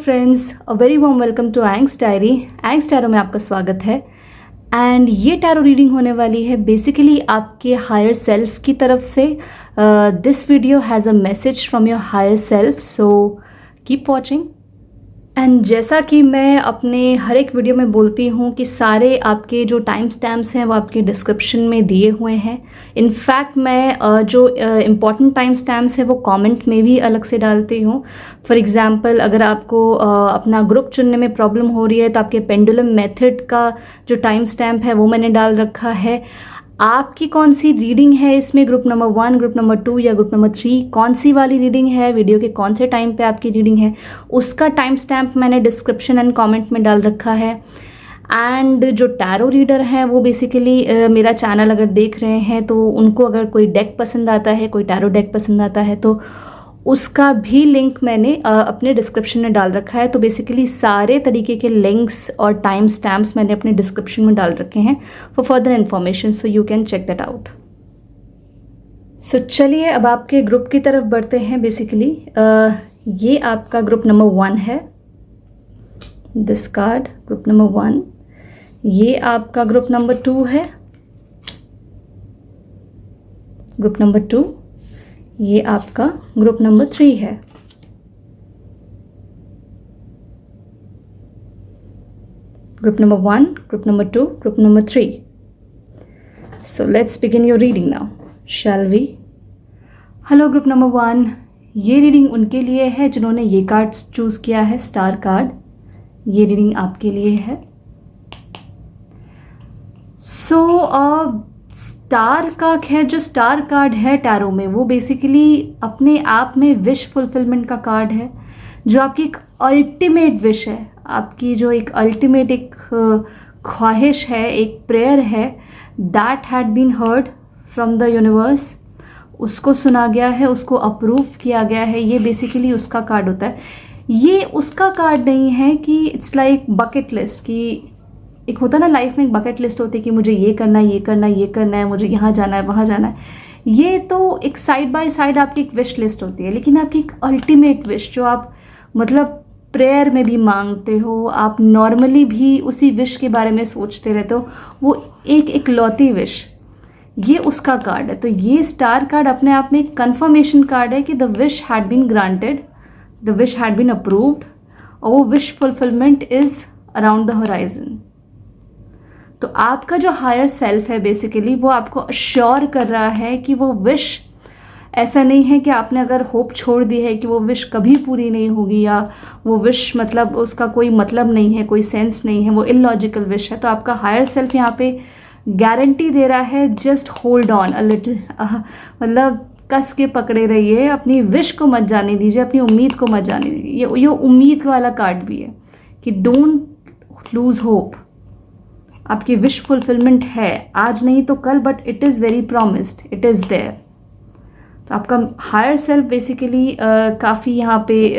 Friends, a very warm welcome to एंग्स diary. एंग्स tarot में आपका स्वागत है। एंड ये टैरो रीडिंग होने वाली है बेसिकली आपके हायर सेल्फ की तरफ से। This video has a message from your higher self, so keep watching. And जैसा कि मैं अपने हर एक वीडियो में बोलती हूँ कि सारे आपके जो टाइम स्टैम्प्स हैं वो आपके डिस्क्रिप्शन में दिए हुए हैं। इनफैक्ट मैं जो इम्पॉर्टेंट टाइम स्टैम्प्स हैं वो कमेंट में भी अलग से डालती हूँ। फॉर एग्जांपल, अगर आपको अपना ग्रुप चुनने में प्रॉब्लम हो रही है तो आपके पेंडुलम मेथड का जो टाइम स्टैम्प है वो मैंने डाल रखा है। आपकी कौन सी रीडिंग है इसमें, ग्रुप नंबर 1, ग्रुप नंबर 2 या ग्रुप नंबर 3, कौन सी वाली रीडिंग है, वीडियो के कौन से टाइम पे आपकी रीडिंग है, उसका टाइम स्टैम्प मैंने डिस्क्रिप्शन एंड कमेंट में डाल रखा है। एंड जो टैरो रीडर हैं वो बेसिकली मेरा चैनल अगर देख रहे हैं तो उनको अगर कोई डेक पसंद आता है, कोई टैरो डेक पसंद आता है तो उसका भी लिंक मैंने अपने डिस्क्रिप्शन में डाल रखा है। तो बेसिकली सारे तरीके के लिंक्स और टाइम स्टैम्प्स मैंने अपने डिस्क्रिप्शन में डाल रखे हैं for further information, so you can check that out. So चलिए अब आपके ग्रुप की तरफ बढ़ते हैं। बेसिकली ये आपका ग्रुप नंबर 1 है, दिस कार्ड ग्रुप नंबर 1। ये आपका ग्रुप नंबर 2 है, ग्रुप नंबर 2। ये आपका ग्रुप नंबर 3 है। Group number 1, group number 2, group number 3। So let's begin your reading now, shall we. Hello group number 1, ये रीडिंग उनके लिए है जिन्होंने ये कार्ड चूज़ किया है, स्टार कार्ड। ये रीडिंग आपके लिए है। स्टार का खैर जो स्टार कार्ड है टैरो में वो बेसिकली अपने आप में विश फुलफिलमेंट का कार्ड है, जो आपकी एक अल्टीमेट विश है, आपकी जो एक अल्टीमेट एक ख्वाहिश है, एक प्रेयर है, that had been heard from the universe. उसको सुना गया है, उसको अप्रूव किया गया है। ये बेसिकली उसका कार्ड होता है। ये उसका कार्ड नहीं है कि इट्स लाइक बकेट लिस्ट, कि एक होता ना लाइफ में एक बकेट लिस्ट होती है कि मुझे ये करना है, ये करना है, ये करना है, मुझे यहाँ जाना है, वहाँ जाना है। ये तो एक साइड बाय साइड आपकी एक विश लिस्ट होती है, लेकिन आपकी एक अल्टीमेट विश जो आप मतलब प्रेयर में भी मांगते हो, आप नॉर्मली भी उसी विश के बारे में सोचते रहते हो, वो एक इकलौती विश, ये उसका कार्ड है। तो ये स्टार कार्ड अपने आप में एक कन्फर्मेशन कार्ड है कि the wish had been granted, the wish had been approved, और वो wish fulfilment is around the horizon. तो आपका जो हायर सेल्फ है बेसिकली वो आपको अश्योर कर रहा है कि वो विश, ऐसा नहीं है कि आपने अगर होप छोड़ दी है कि वो विश कभी पूरी नहीं होगी, या वो विश मतलब उसका कोई मतलब नहीं है, कोई सेंस नहीं है, वो इलॉजिकल विश है। तो आपका हायर सेल्फ यहाँ पे गारंटी दे रहा है, just hold on a little, मतलब कस के पकड़े रहिए, अपनी विश को मत जाने दीजिए, अपनी उम्मीद को मत जाने दीजिए। ये उम्मीद वाला कार्ड भी है कि डोंट लूज होप। आपकी विश फुलफिलमेंट है, आज नहीं तो कल, but it is very promised, it is there. तो आपका हायर सेल्फ बेसिकली काफ़ी यहाँ पे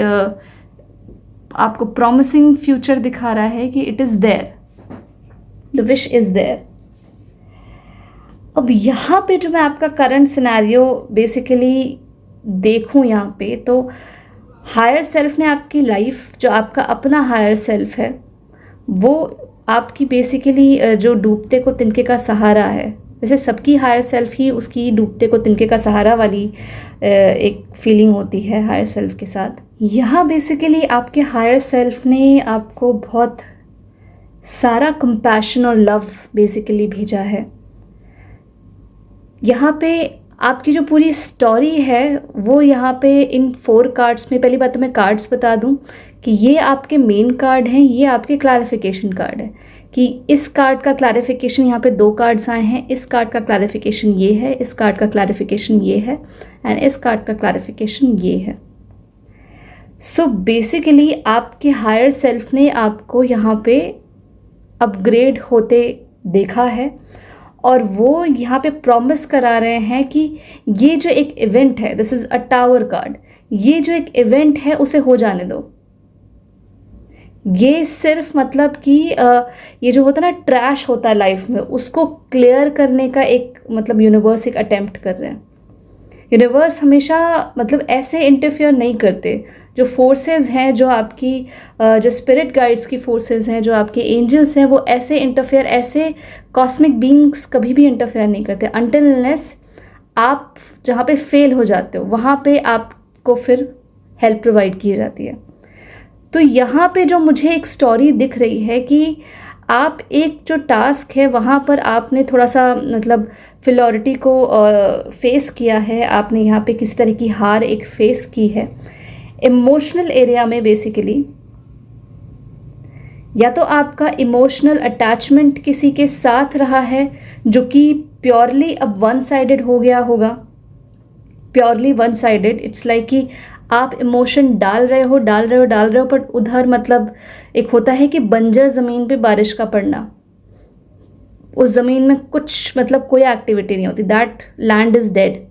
आपको प्रॉमिसिंग फ्यूचर दिखा रहा है कि it is there, the wish is there. अब यहाँ पे जो मैं आपका करंट सिनेरियो बेसिकली देखूँ यहाँ पे, तो हायर सेल्फ ने आपकी लाइफ, जो आपका अपना हायर सेल्फ है वो आपकी बेसिकली जो डूबते को तिनके का सहारा है। वैसे सबकी हायर सेल्फ ही उसकी डूबते को तिनके का सहारा वाली एक फीलिंग होती है हायर सेल्फ के साथ। यहाँ बेसिकली आपके हायर सेल्फ ने आपको बहुत सारा कंपैशन और लव बेसिकली भेजा है। यहाँ पे आपकी जो पूरी स्टोरी है वो यहाँ पे इन 4 कार्ड्स में, पहली बात तो मैं कार्ड्स बता दूँ कि ये आपके मेन कार्ड हैं, ये आपके क्लैरिफिकेशन कार्ड है, कि इस कार्ड का क्लैरिफिकेशन, यहाँ पे 2 कार्ड्स आए हैं, इस कार्ड का क्लैरिफिकेशन ये है, इस कार्ड का क्लैरिफिकेशन ये है, एंड इस कार्ड का क्लैरिफिकेशन ये है। सो बेसिकली आपके हायर सेल्फ ने आपको यहाँ पे अपग्रेड होते देखा है, और वो यहाँ पे प्रॉमिस करा रहे हैं कि ये जो एक इवेंट है, this is a tower card, ये जो एक इवेंट है उसे हो जाने दो। ये सिर्फ मतलब कि ये जो होता है ना ट्रैश होता है लाइफ में, उसको क्लियर करने का एक मतलब यूनिवर्स एक अटेम्प्ट कर रहे हैं। यूनिवर्स हमेशा मतलब ऐसे इंटरफियर नहीं करते। जो फोर्सेस हैं, जो आपकी जो स्पिरिट गाइड्स की फोर्सेस हैं, जो आपके एंजल्स हैं, वो ऐसे इंटरफेयर, ऐसे कॉस्मिक बीइंग्स कभी भी इंटरफेयर नहीं करते अनटिल अनलेस आप जहाँ पे फेल हो जाते हो वहाँ पे आपको फिर हेल्प प्रोवाइड की जाती है। तो यहाँ पे जो मुझे एक स्टोरी दिख रही है कि आप एक जो टास्क है वहाँ पर आपने थोड़ा सा मतलब फिलॉरिटी को फेस किया है, आपने यहाँ पे किसी तरह की हार एक फेस की है इमोशनल एरिया में। बेसिकली या तो आपका इमोशनल अटैचमेंट किसी के साथ रहा है जो कि प्योरली अब वन साइडेड हो गया होगा, purely one sided. It's like कि आप इमोशन डाल रहे हो पर उधर मतलब एक होता है कि बंजर ज़मीन पे बारिश का पड़ना, उस ज़मीन में कुछ मतलब कोई एक्टिविटी नहीं होती, दैट लैंड इज़ डेड,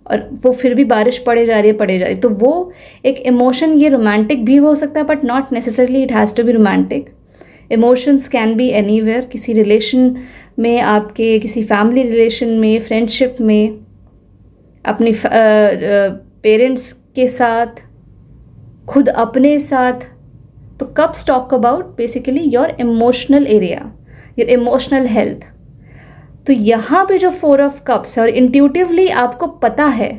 और वो फिर भी बारिश पड़े जा रही है। तो वो एक इमोशन, ये रोमांटिक भी हो सकता है but not necessarily it has to be romantic. Emotions can be anywhere, किसी रिलेशन में, आपके किसी फैमिली रिलेशन में, फ्रेंडशिप में, अपनी पेरेंट्स के साथ, खुद अपने साथ। तो cups talk about basically your emotional area, your emotional health. तो यहाँ पे जो 4 ऑफ कप्स है और इंट्यूटिवली आपको पता है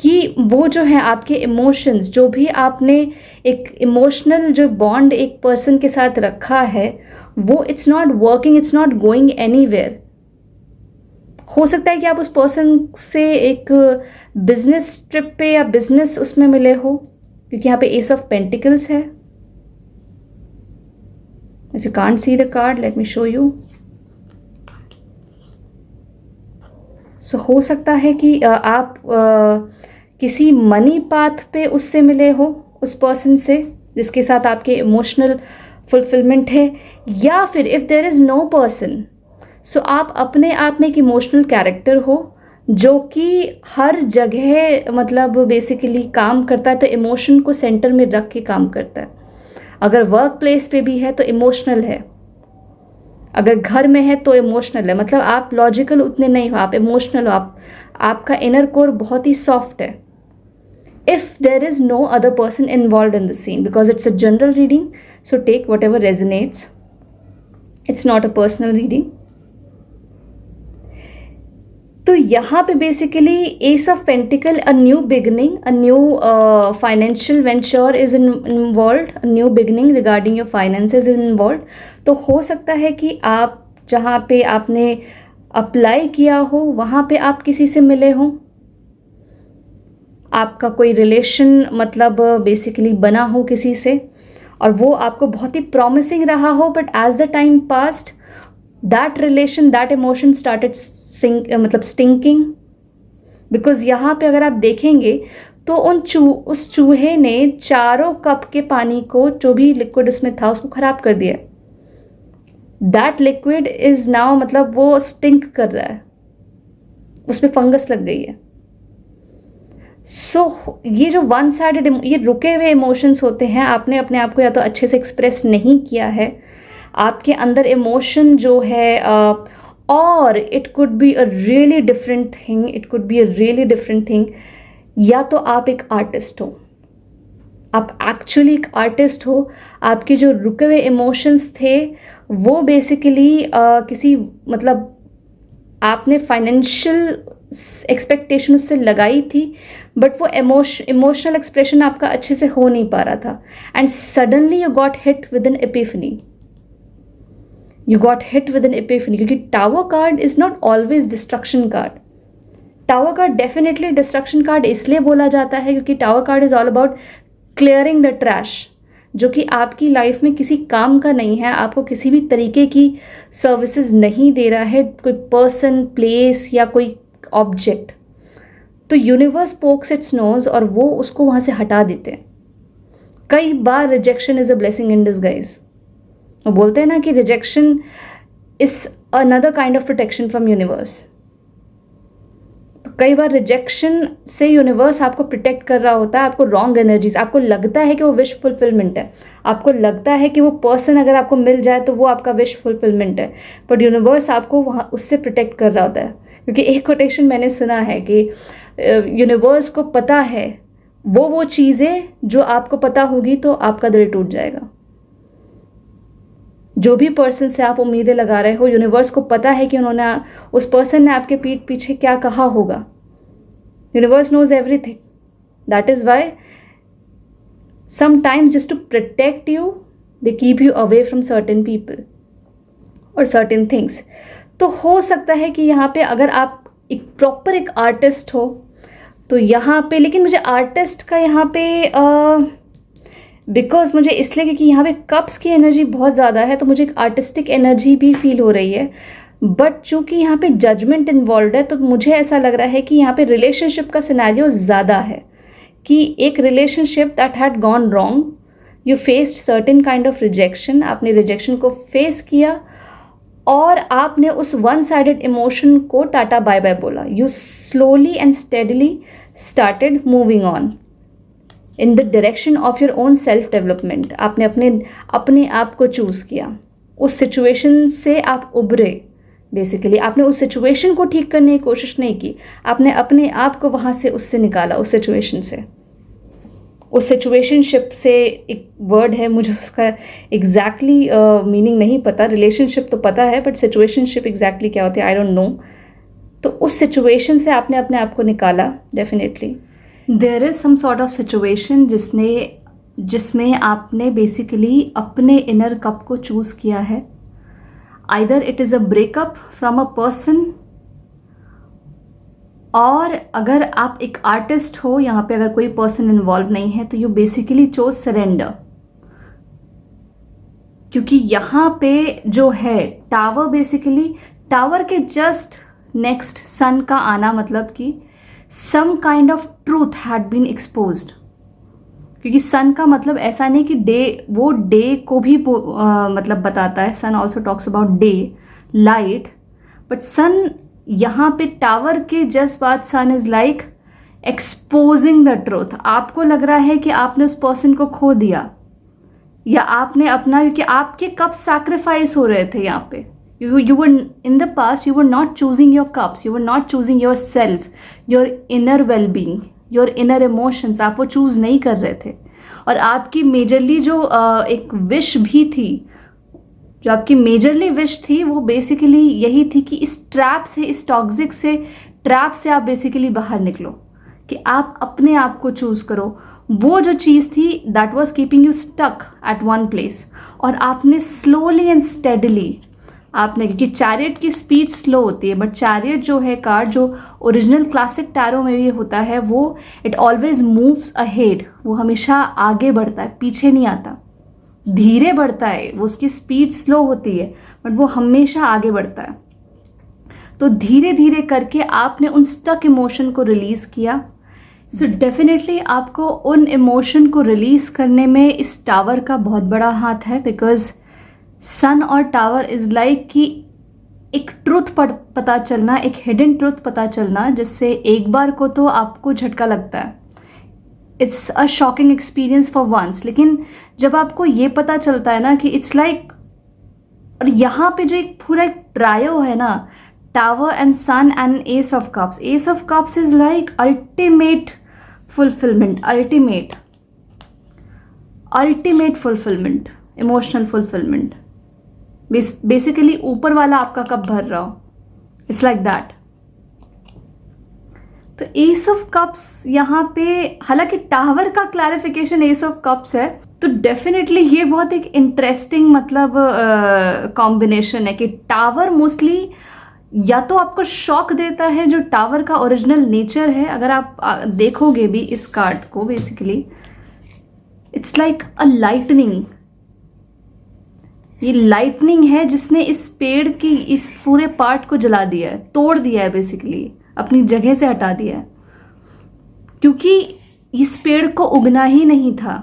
कि वो जो है आपके इमोशंस, जो भी आपने एक इमोशनल जो बॉन्ड एक पर्सन के साथ रखा है वो it's not working, it's not going anywhere. हो सकता है कि आप उस पर्सन से एक बिजनेस ट्रिप पे या बिजनेस उसमें मिले हो, क्योंकि यहाँ पे एस ऑफ पेंटिकल्स है। If you can't see the card, let me show you. So हो सकता है कि आप किसी मनी पाथ पे उससे मिले हो, उस पर्सन से जिसके साथ आपके इमोशनल फुलफिलमेंट है, या फिर if there is no person, so आप अपने आप में एक इमोशनल कैरेक्टर हो जो कि हर जगह मतलब बेसिकली काम करता है, तो इमोशन को सेंटर में रख के काम करता है। अगर वर्क प्लेस पे भी है तो इमोशनल है, अगर घर में है तो इमोशनल है। मतलब आप लॉजिकल उतने नहीं हो, आप इमोशनल हो, आपका इनर कोर बहुत ही सॉफ्ट है। If there is no other person involve in the scene, because it's a general reading, so take whatever resonates, it's not a personal reading. तो यहाँ पे basically ace of pentacle, a new beginning, a new financial venture is involve, a new beginning regarding your finances is involve. तो हो सकता है कि आप जहाँ पे आपने अप्लाई किया हो वहाँ पे आप किसी से मिले हों, आपका कोई रिलेशन मतलब बेसिकली बना हो किसी से, और वो आपको बहुत ही प्रॉमिसिंग रहा हो, but as the time passed that relation, that emotion started मतलब स्टिंकिंग। बिकॉज यहाँ पे अगर आप देखेंगे तो उस चूहे ने चारों कप के पानी को, जो भी लिक्विड उसमें था, उसको खराब कर दिया। दैट लिक्विड इज नाउ मतलब वो स्टिंक कर रहा है, उसमें फंगस लग गई है। सो ये जो वन साइडेड, ये रुके हुए इमोशंस होते हैं, आपने अपने आप को या तो अच्छे से एक्सप्रेस नहीं किया है, आपके अंदर इमोशन जो है, और it could be a really different thing, it could be a really different thing. या तो आप एक आर्टिस्ट हो, आप एक्चुअली एक आर्टिस्ट हो, आपके जो रुके हुए इमोशंस थे वो बेसिकली किसी मतलब आपने फाइनेंशियल एक्सपेक्टेशन उससे लगाई थी, बट वो इमोशनल एक्सप्रेशन आपका अच्छे से हो नहीं पा रहा था, and suddenly you got hit with an epiphany, you got hit with an epiphany. क्योंकि tower card is not always destruction card. Tower card definitely destruction card इसलिए बोला जाता है क्योंकि tower card is all about clearing the trash, जो कि आपकी life में किसी काम का नहीं है, आपको किसी भी तरीके की सर्विसेज नहीं दे रहा है, कोई पर्सन, प्लेस या कोई ऑब्जेक्ट। तो यूनिवर्स पोक्स इट्स नोज और वो उसको वहाँ से हटा देते हैं। कई बार rejection is a blessing in disguise. वो बोलते हैं ना कि rejection is another kind of protection from universe. तो कई बार रिजेक्शन से यूनिवर्स आपको प्रोटेक्ट कर रहा होता है, आपको रॉन्ग एनर्जीज, आपको लगता है कि वो विश फुलफिलमेंट है, आपको लगता है कि वो पर्सन अगर आपको मिल जाए तो वो आपका विश फुलफिलमेंट है, बट यूनिवर्स आपको वहाँ उससे प्रोटेक्ट कर रहा होता है। क्योंकि एक कोटेशन मैंने सुना है कि यूनिवर्स को पता है वो चीज़ें जो आपको पता होगी तो आपका दिल टूट जाएगा। जो भी पर्सन से आप उम्मीदें लगा रहे हो, यूनिवर्स को पता है कि उस पर्सन ने आपके पीठ पीछे क्या कहा होगा। Universe knows everything. That is why sometimes just to protect you they keep you away from certain people और सर्टेन थिंग्स। तो हो सकता है कि यहाँ पे अगर आप एक प्रॉपर एक आर्टिस्ट हो तो यहाँ पे, लेकिन मुझे आर्टिस्ट का यहाँ पे बिकॉज मुझे इसलिए क्योंकि यहाँ पे कप्स की एनर्जी बहुत ज़्यादा है तो मुझे एक आर्टिस्टिक एनर्जी भी फील हो रही है। बट चूँकि यहाँ पे जजमेंट इन्वॉल्व है तो मुझे ऐसा लग रहा है कि यहाँ पे रिलेशनशिप का सिनेरियो ज़्यादा है, कि एक relationship that had gone wrong, you faced certain kind of rejection, आपने रिजेक्शन को फेस किया और आपने उस वन साइडेड इमोशन को टाटा बाय बाय बोला। You slowly and steadily started moving on in the direction of your own self development. आपने अपने आप को चूज़ किया, उस सिचुएशन से आप उभरे। बेसिकली आपने उस सिचुएशन को ठीक करने की कोशिश नहीं की, आपने अपने आप को वहाँ से उससे निकाला, उस सिचुएशन से, उस सिचुएशनशिप से। एक वर्ड है, मुझे उसका एग्जैक्टली मीनिंग नहीं पता, रिलेशनशिप तो पता है बट सिचुएशनशिप एग्जैक्टली क्या होती है आई डोंट नो। तो उस सिचुएशन से आपने अपने आप को निकाला। Definitely there is some sort of situation जिसमें आपने बेसिकली अपने इनर कप को चूज़ किया है। Either it is a breakup from a person, और अगर आप एक आर्टिस्ट हो, यहाँ पे अगर कोई पर्सन इन्वॉल्व नहीं है तो यू बेसिकली चोज सरेंडर। क्योंकि यहाँ पे जो है टावर, बेसिकली टावर के जस्ट नेक्स्ट सन का आना मतलब कि some kind of truth had been exposed. क्योंकि सन का मतलब ऐसा नहीं कि डे, वो डे को भी मतलब बताता है। Sun also talks about day, light, but sun यहाँ पे टावर के जस्ट बाद sun is like exposing the truth. आपको लग रहा है कि आपने उस पर्सन को खो दिया, या आपने अपना, क्योंकि आपके कप सैक्रिफाइस हो रहे थे यहाँ पे। You were in the past, you were not choosing your cups, you were not choosing yourself, your inner well-being, your inner emotions, आप वो चूज़ नहीं कर रहे थे। और आपकी मेजरली जो एक विश भी थी, जो आपकी मेजरली विश थी वो बेसिकली यही थी कि इस ट्रैप से, इस टॉक्सिक से ट्रैप से आप बेसिकली बाहर निकलो, कि आप अपने आप को चूज़ करो। वो जो चीज़ थी that was keeping you stuck at one place, और आपने स्लोली एंड स्टेडली आपने, क्योंकि चैरियट की स्पीड स्लो होती है, बट चैरियट जो है कार्ड, जो ओरिजिनल क्लासिक टैरो में भी होता है, वो इट ऑलवेज मूव्स अहेड, वो हमेशा आगे बढ़ता है, पीछे नहीं आता, धीरे बढ़ता है, वो उसकी स्पीड स्लो होती है बट वो हमेशा आगे बढ़ता है। तो धीरे धीरे करके आपने उन स्टक इमोशन को रिलीज़ किया। सो डेफिनेटली आपको उन इमोशन को रिलीज़ करने में इस टावर का बहुत बड़ा हाथ है, बिकॉज सन और टावर इज़ लाइक कि एक ट्रुथ पता चलना, एक हिडन ट्रुथ पता चलना, जिससे एक बार को तो आपको झटका लगता है, it's a shocking experience for once. लेकिन जब आपको ये पता चलता है ना कि इट्स लाइक, और यहाँ पे जो एक पूरा ट्रायो है ना, tower and sun and ace of cups, ace of cups is like ultimate fulfilment, ultimate fulfilment, emotional fulfilment. Basically ऊपर वाला आपका कप भर रहा हो, इट्स लाइक दैट। तो एस ऑफ कप्स यहाँ पे, हालांकि टावर का क्लैरिफिकेशन एस ऑफ कप्स है, तो डेफिनेटली ये बहुत एक इंटरेस्टिंग मतलब कॉम्बिनेशन है कि टावर मोस्टली या तो आपको शॉक देता है, जो टावर का ओरिजिनल नेचर है। अगर आप देखोगे भी इस कार्ड को, basically it's like a lightning, ये लाइटनिंग है जिसने इस पेड़ की इस पूरे पार्ट को जला दिया है, तोड़ दिया है, बेसिकली अपनी जगह से हटा दिया है, क्योंकि इस पेड़ को उगना ही नहीं था।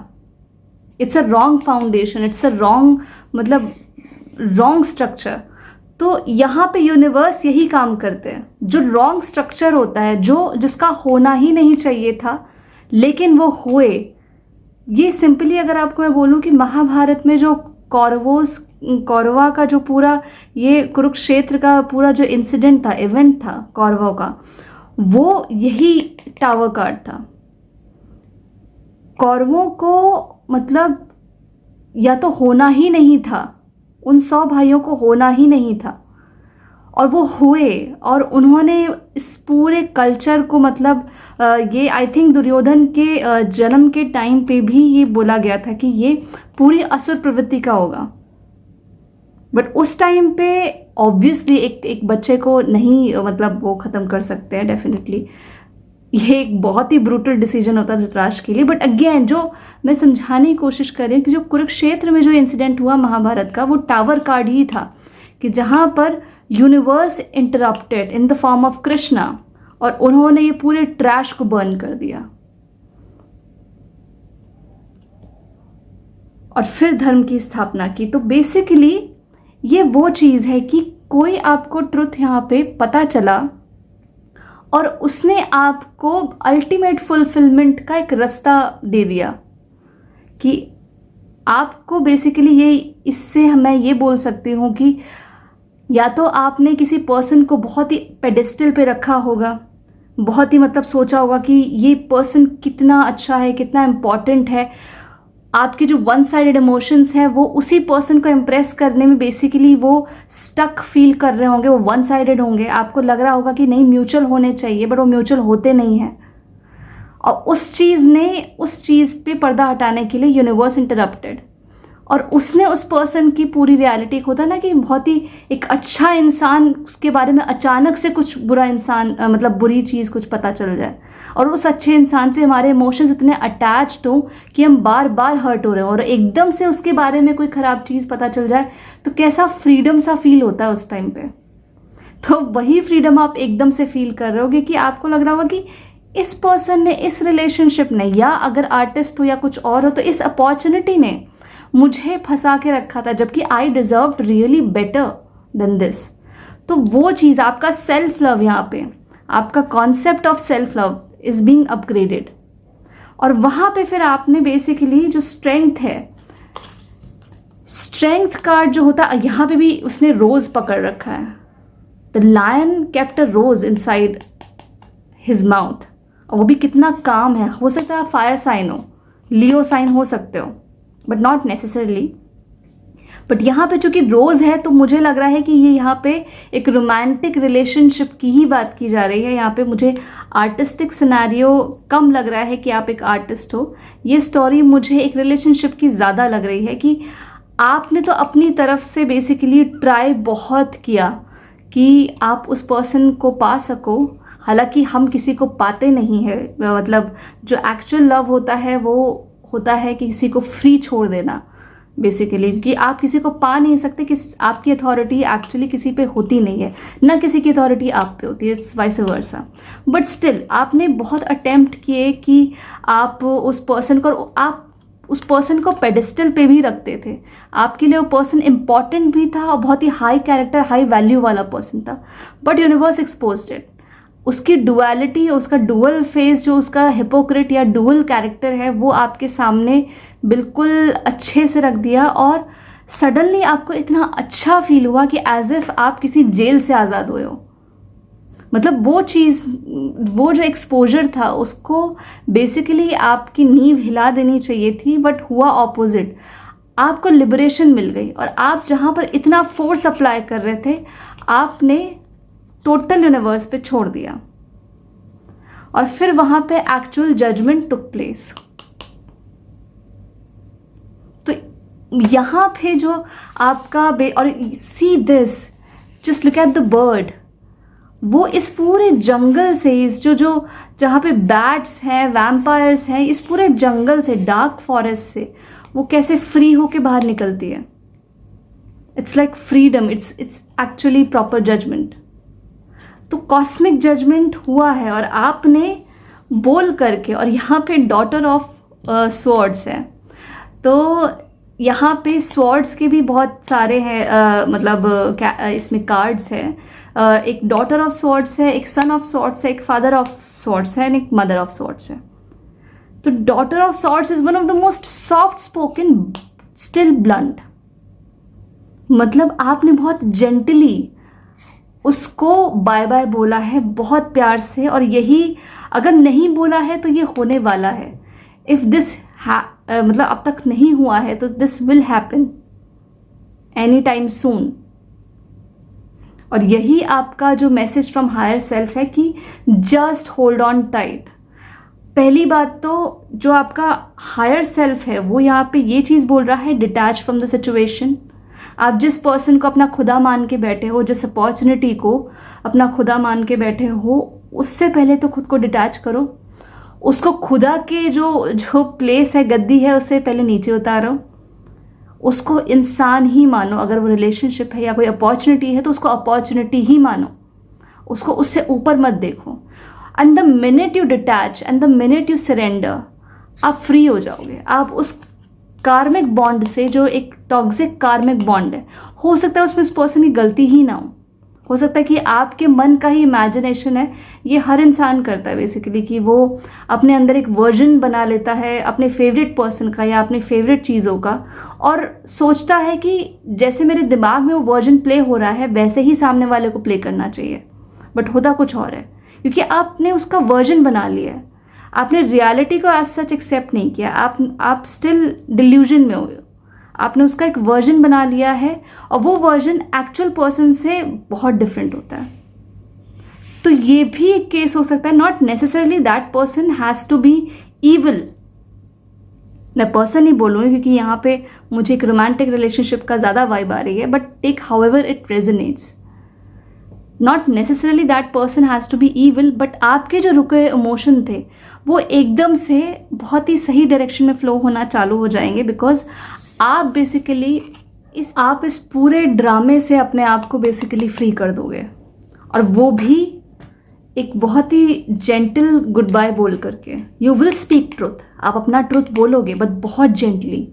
It's a wrong foundation, it's a wrong मतलब रॉन्ग स्ट्रक्चर। तो यहाँ पे यूनिवर्स यही काम करते हैं, जो रॉन्ग स्ट्रक्चर होता है, जो जिसका होना ही नहीं चाहिए था लेकिन वो हुए। ये सिंपली अगर आपको मैं बोलूँ कि महाभारत में जो कौरवा का जो पूरा ये कुरुक्षेत्र का पूरा जो इंसिडेंट था, इवेंट था कौरवों का, वो यही टावर कार्ड था। कौरवों को मतलब या तो होना ही नहीं था, उन 100 भाइयों को होना ही नहीं था, और वो हुए, और उन्होंने इस पूरे कल्चर को मतलब ये आई थिंक दुर्योधन के जन्म के टाइम पे भी ये बोला गया था कि ये पूरी असुर प्रवृत्ति का होगा, बट उस टाइम पे ऑब्वियसली एक बच्चे को नहीं मतलब वो ख़त्म कर सकते हैं डेफिनेटली। ये एक बहुत ही ब्रूटल डिसीजन होता है धृतराष्ट्र के लिए। बट अगेन जो मैं समझाने की कोशिश कर रही हूँ कि जो कुरुक्षेत्र में जो इंसिडेंट हुआ महाभारत का, वो टावर कार्ड ही था कि जहाँ पर universe interrupted in the form of Krishna, और उन्होंने ये पूरे ट्रैश को बर्न कर दिया और फिर धर्म की स्थापना की। तो बेसिकली ये वो चीज़ है कि कोई आपको ट्रुथ यहाँ पे पता चला और उसने आपको अल्टीमेट फुलफिलमेंट का एक रास्ता दे दिया कि आपको बेसिकली ये, इससे मैं ये बोल सकती हूँ कि या तो आपने किसी पर्सन को बहुत ही पेडिस्टल पे रखा होगा, बहुत ही मतलब सोचा होगा कि ये पर्सन कितना अच्छा है, कितना इम्पॉर्टेंट है, आपके जो वन साइडेड इमोशंस हैं वो उसी पर्सन को इम्प्रेस करने में बेसिकली वो स्टक फील कर रहे होंगे, वो वन साइडेड होंगे। आपको लग रहा होगा कि नहीं म्यूचुअल होने चाहिए, बट वो म्यूचुअल होते नहीं हैं, और उस चीज़ पे पर्दा हटाने के लिए यूनिवर्स इंटरप्टेड, और उसने उस पर्सन की पूरी रियलिटी, होता है ना कि बहुत ही एक अच्छा इंसान, उसके बारे में अचानक से कुछ बुरा इंसान मतलब बुरी चीज़ कुछ पता चल जाए, और उस अच्छे इंसान से हमारे इमोशंस इतने अटैच्ड हो कि हम बार बार हर्ट हो रहे हो, और एकदम से उसके बारे में कोई ख़राब चीज़ पता चल जाए तो कैसा फ्रीडम सा फील होता है उस टाइम पे। तो वही फ्रीडम आप एकदम से फील कर रहे होगे कि आपको लग रहा होगा कि इस पर्सन ने, इस रिलेशनशिप ने, या अगर आर्टिस्ट हो या कुछ और हो, तो इस अपॉर्चुनिटी ने मुझे फंसा के रखा था, जबकि I deserve really better than this. तो वो चीज़, आपका सेल्फ लव, यहाँ पे आपका concept of self love is being upgraded, और वहाँ पे फिर आपने बेसिकली जो स्ट्रेंथ है, स्ट्रेंथ कार्ड जो होता है, यहाँ पे भी उसने रोज़ पकड़ रखा है। The lion kept a rose inside his mouth, और वो भी कितना काम है। हो सकता है आप फायर साइन हो, लियो साइन हो सकते हो, बट नॉट नेसेसरली। बट यहाँ पे चूंकि रोज़ है तो मुझे लग रहा है कि ये यहाँ पे एक रोमांटिक रिलेशनशिप की ही बात की जा रही है। यहाँ पे मुझे आर्टिस्टिक सिनेरियो कम लग रहा है कि आप एक आर्टिस्ट हो। ये स्टोरी मुझे एक रिलेशनशिप की ज़्यादा लग रही है कि आपने तो अपनी तरफ से बेसिकली ट्राई बहुत किया कि आप उस पर्सन को पा सको। हालांकि हम किसी को पाते नहीं है, मतलब जो एक्चुअल लव होता है वो होता है कि किसी को फ्री छोड़ देना बेसिकली, क्योंकि आप किसी को पा नहीं सकते कि आपकी अथॉरिटी एक्चुअली किसी पे होती नहीं है, ना किसी की अथॉरिटी आप पे होती है, it's vice versa. But still आपने बहुत अटेम्प्ट किए कि आप उस पर्सन को पेडिस्टल पे भी रखते थे। आपके लिए वो पर्सन इम्पॉर्टेंट भी था और बहुत ही हाई कैरेक्टर, हाई वैल्यू वाला पर्सन था, बट यूनिवर्स एक्सपोज्ड इट। उसकी डुअलिटी, उसका डुअल फेस, जो उसका हिपोक्रेट या डुअल कैरेक्टर है, वो आपके सामने बिल्कुल अच्छे से रख दिया, और सडनली आपको इतना अच्छा फील हुआ कि एज इफ आप किसी जेल से आज़ाद हुए हो। मतलब वो चीज़, वो जो एक्सपोजर था, उसको बेसिकली आपकी नींव हिला देनी चाहिए थी, बट हुआ ऑपोजिट। आपको लिबरेशन मिल गई, और आप जहाँ पर इतना फोर्स अप्लाई कर रहे थे, आपने टोटल यूनिवर्स पे छोड़ दिया, और फिर वहाँ पे एक्चुअल जजमेंट टुक प्लेस। तो यहाँ पे जो आपका और see this, just look at the bird, वो इस पूरे जंगल से, इस जो जहाँ पे बैट्स हैं, वैम्पायर्स हैं, इस पूरे जंगल से, डार्क फॉरेस्ट से वो कैसे फ्री होके बाहर निकलती है। It's like freedom, it's actually proper judgment. तो कॉस्मिक जजमेंट हुआ है, और आपने बोल करके, और यहाँ पे डॉटर ऑफ स्वॉर्ड्स है, तो यहाँ पे स्वॉर्ड्स के भी बहुत सारे हैं, मतलब इसमें कार्ड्स हैं। एक डॉटर ऑफ स्वॉर्ड्स है, एक सन ऑफ स्वॉर्ड्स है, एक फादर ऑफ स्वॉर्ड्स है, एंड एक मदर ऑफ स्वॉर्ड्स है। तो daughter of swords is one of the most soft spoken, still blunt. मतलब आपने बहुत जेंटली उसको बाय बाय बोला है, बहुत प्यार से, और यही अगर नहीं बोला है तो ये होने वाला है। इफ़ दिस मतलब अब तक नहीं हुआ है, तो this will happen any time soon. और यही आपका जो मैसेज फ्रॉम हायर सेल्फ है कि जस्ट होल्ड ऑन टाइट। पहली बात तो जो आपका हायर सेल्फ है वो यहाँ पे ये चीज़ बोल रहा है, डिटैच फ्रॉम द सिचुएशन। आप जिस पर्सन को अपना खुदा मान के बैठे हो, जिस अपॉर्चुनिटी को अपना खुदा मान के बैठे हो, उससे पहले तो खुद को डिटैच करो। उसको खुदा के जो प्लेस है, गद्दी है, उससे पहले नीचे उतारो। उसको इंसान ही मानो। अगर वो रिलेशनशिप है या कोई अपॉर्चुनिटी है तो उसको अपॉर्चुनिटी ही मानो, उसको उससे ऊपर मत देखो। And the minute you detach and the minute you surrender, आप फ्री हो जाओगे। आप उस कार्मिक बॉन्ड से, जो एक टॉक्सिक कार्मिक बॉन्ड है, हो सकता है उसमें उस पर्सन की गलती ही ना हो सकता है कि आपके मन का ही इमेजिनेशन है। ये हर इंसान करता है बेसिकली, कि वो अपने अंदर एक वर्जन बना लेता है अपने फेवरेट पर्सन का या अपने फेवरेट चीज़ों का, और सोचता है कि जैसे मेरे दिमाग में वो वर्जन प्ले हो रहा है वैसे ही सामने वाले को प्ले करना चाहिए। बट होता कुछ और है, क्योंकि आपने उसका वर्जन बना लिया है। आपने रियलिटी को एज सच एक्सेप्ट नहीं किया। आप स्टिल डिल्यूजन में हो। आपने उसका एक वर्जन बना लिया है, और वो वर्जन एक्चुअल पर्सन से बहुत डिफरेंट होता है। तो ये भी एक केस हो सकता है, not necessarily that person has to be evil. मैं पर्सन ही बोलूँगी क्योंकि यहाँ पे मुझे एक रोमांटिक रिलेशनशिप का ज़्यादा वाइब आ रही है, but take however it resonates. Not necessarily that person has to be evil, but आपके जो रुके इमोशन थे वो एकदम से बहुत ही सही डायरेक्शन में फ्लो होना चालू हो जाएंगे, बिकॉज आप बेसिकली इस पूरे ड्रामे से अपने आप को बेसिकली फ्री कर दोगे। और वो भी एक बहुत ही जेंटल गुड बाय बोल करके। यू विल स्पीक ट्रुथ, आप अपना ट्रुथ बोलोगे, बट बहुत जेंटली।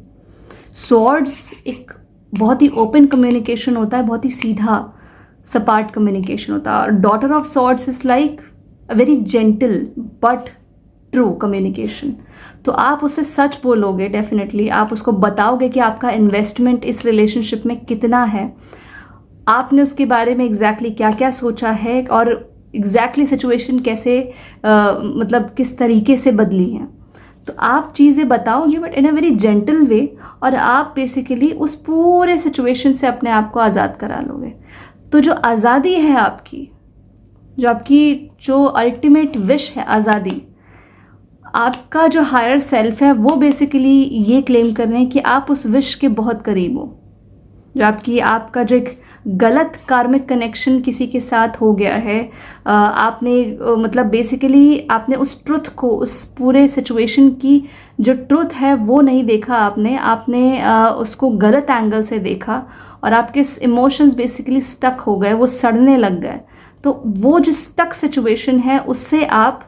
सॉर्ड्स एक बहुत ही ओपन कम्युनिकेशन होता है, बहुत ही सीधा सपाट कम्युनिकेशन होता है। और daughter of swords is like a very gentle but true communication. तो आप उससे सच बोलोगे, डेफिनेटली आप उसको बताओगे कि आपका इन्वेस्टमेंट इस रिलेशनशिप में कितना है, आपने उसके बारे में एग्जैक्टली क्या क्या सोचा है, और एग्जैक्टली सिचुएशन कैसे मतलब किस तरीके से बदली है। तो आप चीज़ें बताओगे but in a very gentle वे, और आप बेसिकली उस पूरे सिचुएशन से अपने आप को आज़ाद करा लोगे। तो जो आज़ादी है आपकी, जो अल्टीमेट विश है आज़ादी, आपका जो हायर सेल्फ है वो बेसिकली ये क्लेम कर रहे हैं कि आप उस विश के बहुत करीब हो। जो आपका जो एक गलत कार्मिक कनेक्शन किसी के साथ हो गया है, आपने मतलब बेसिकली आपने उस ट्रुथ को, उस पूरे सिचुएशन की जो ट्रुथ है वो नहीं देखा। आपने उसको गलत एंगल से देखा, और आपके इमोशंस बेसिकली स्टक हो गए, वो सड़ने लग गए। तो वो जो स्टक सिचुएशन है उससे आप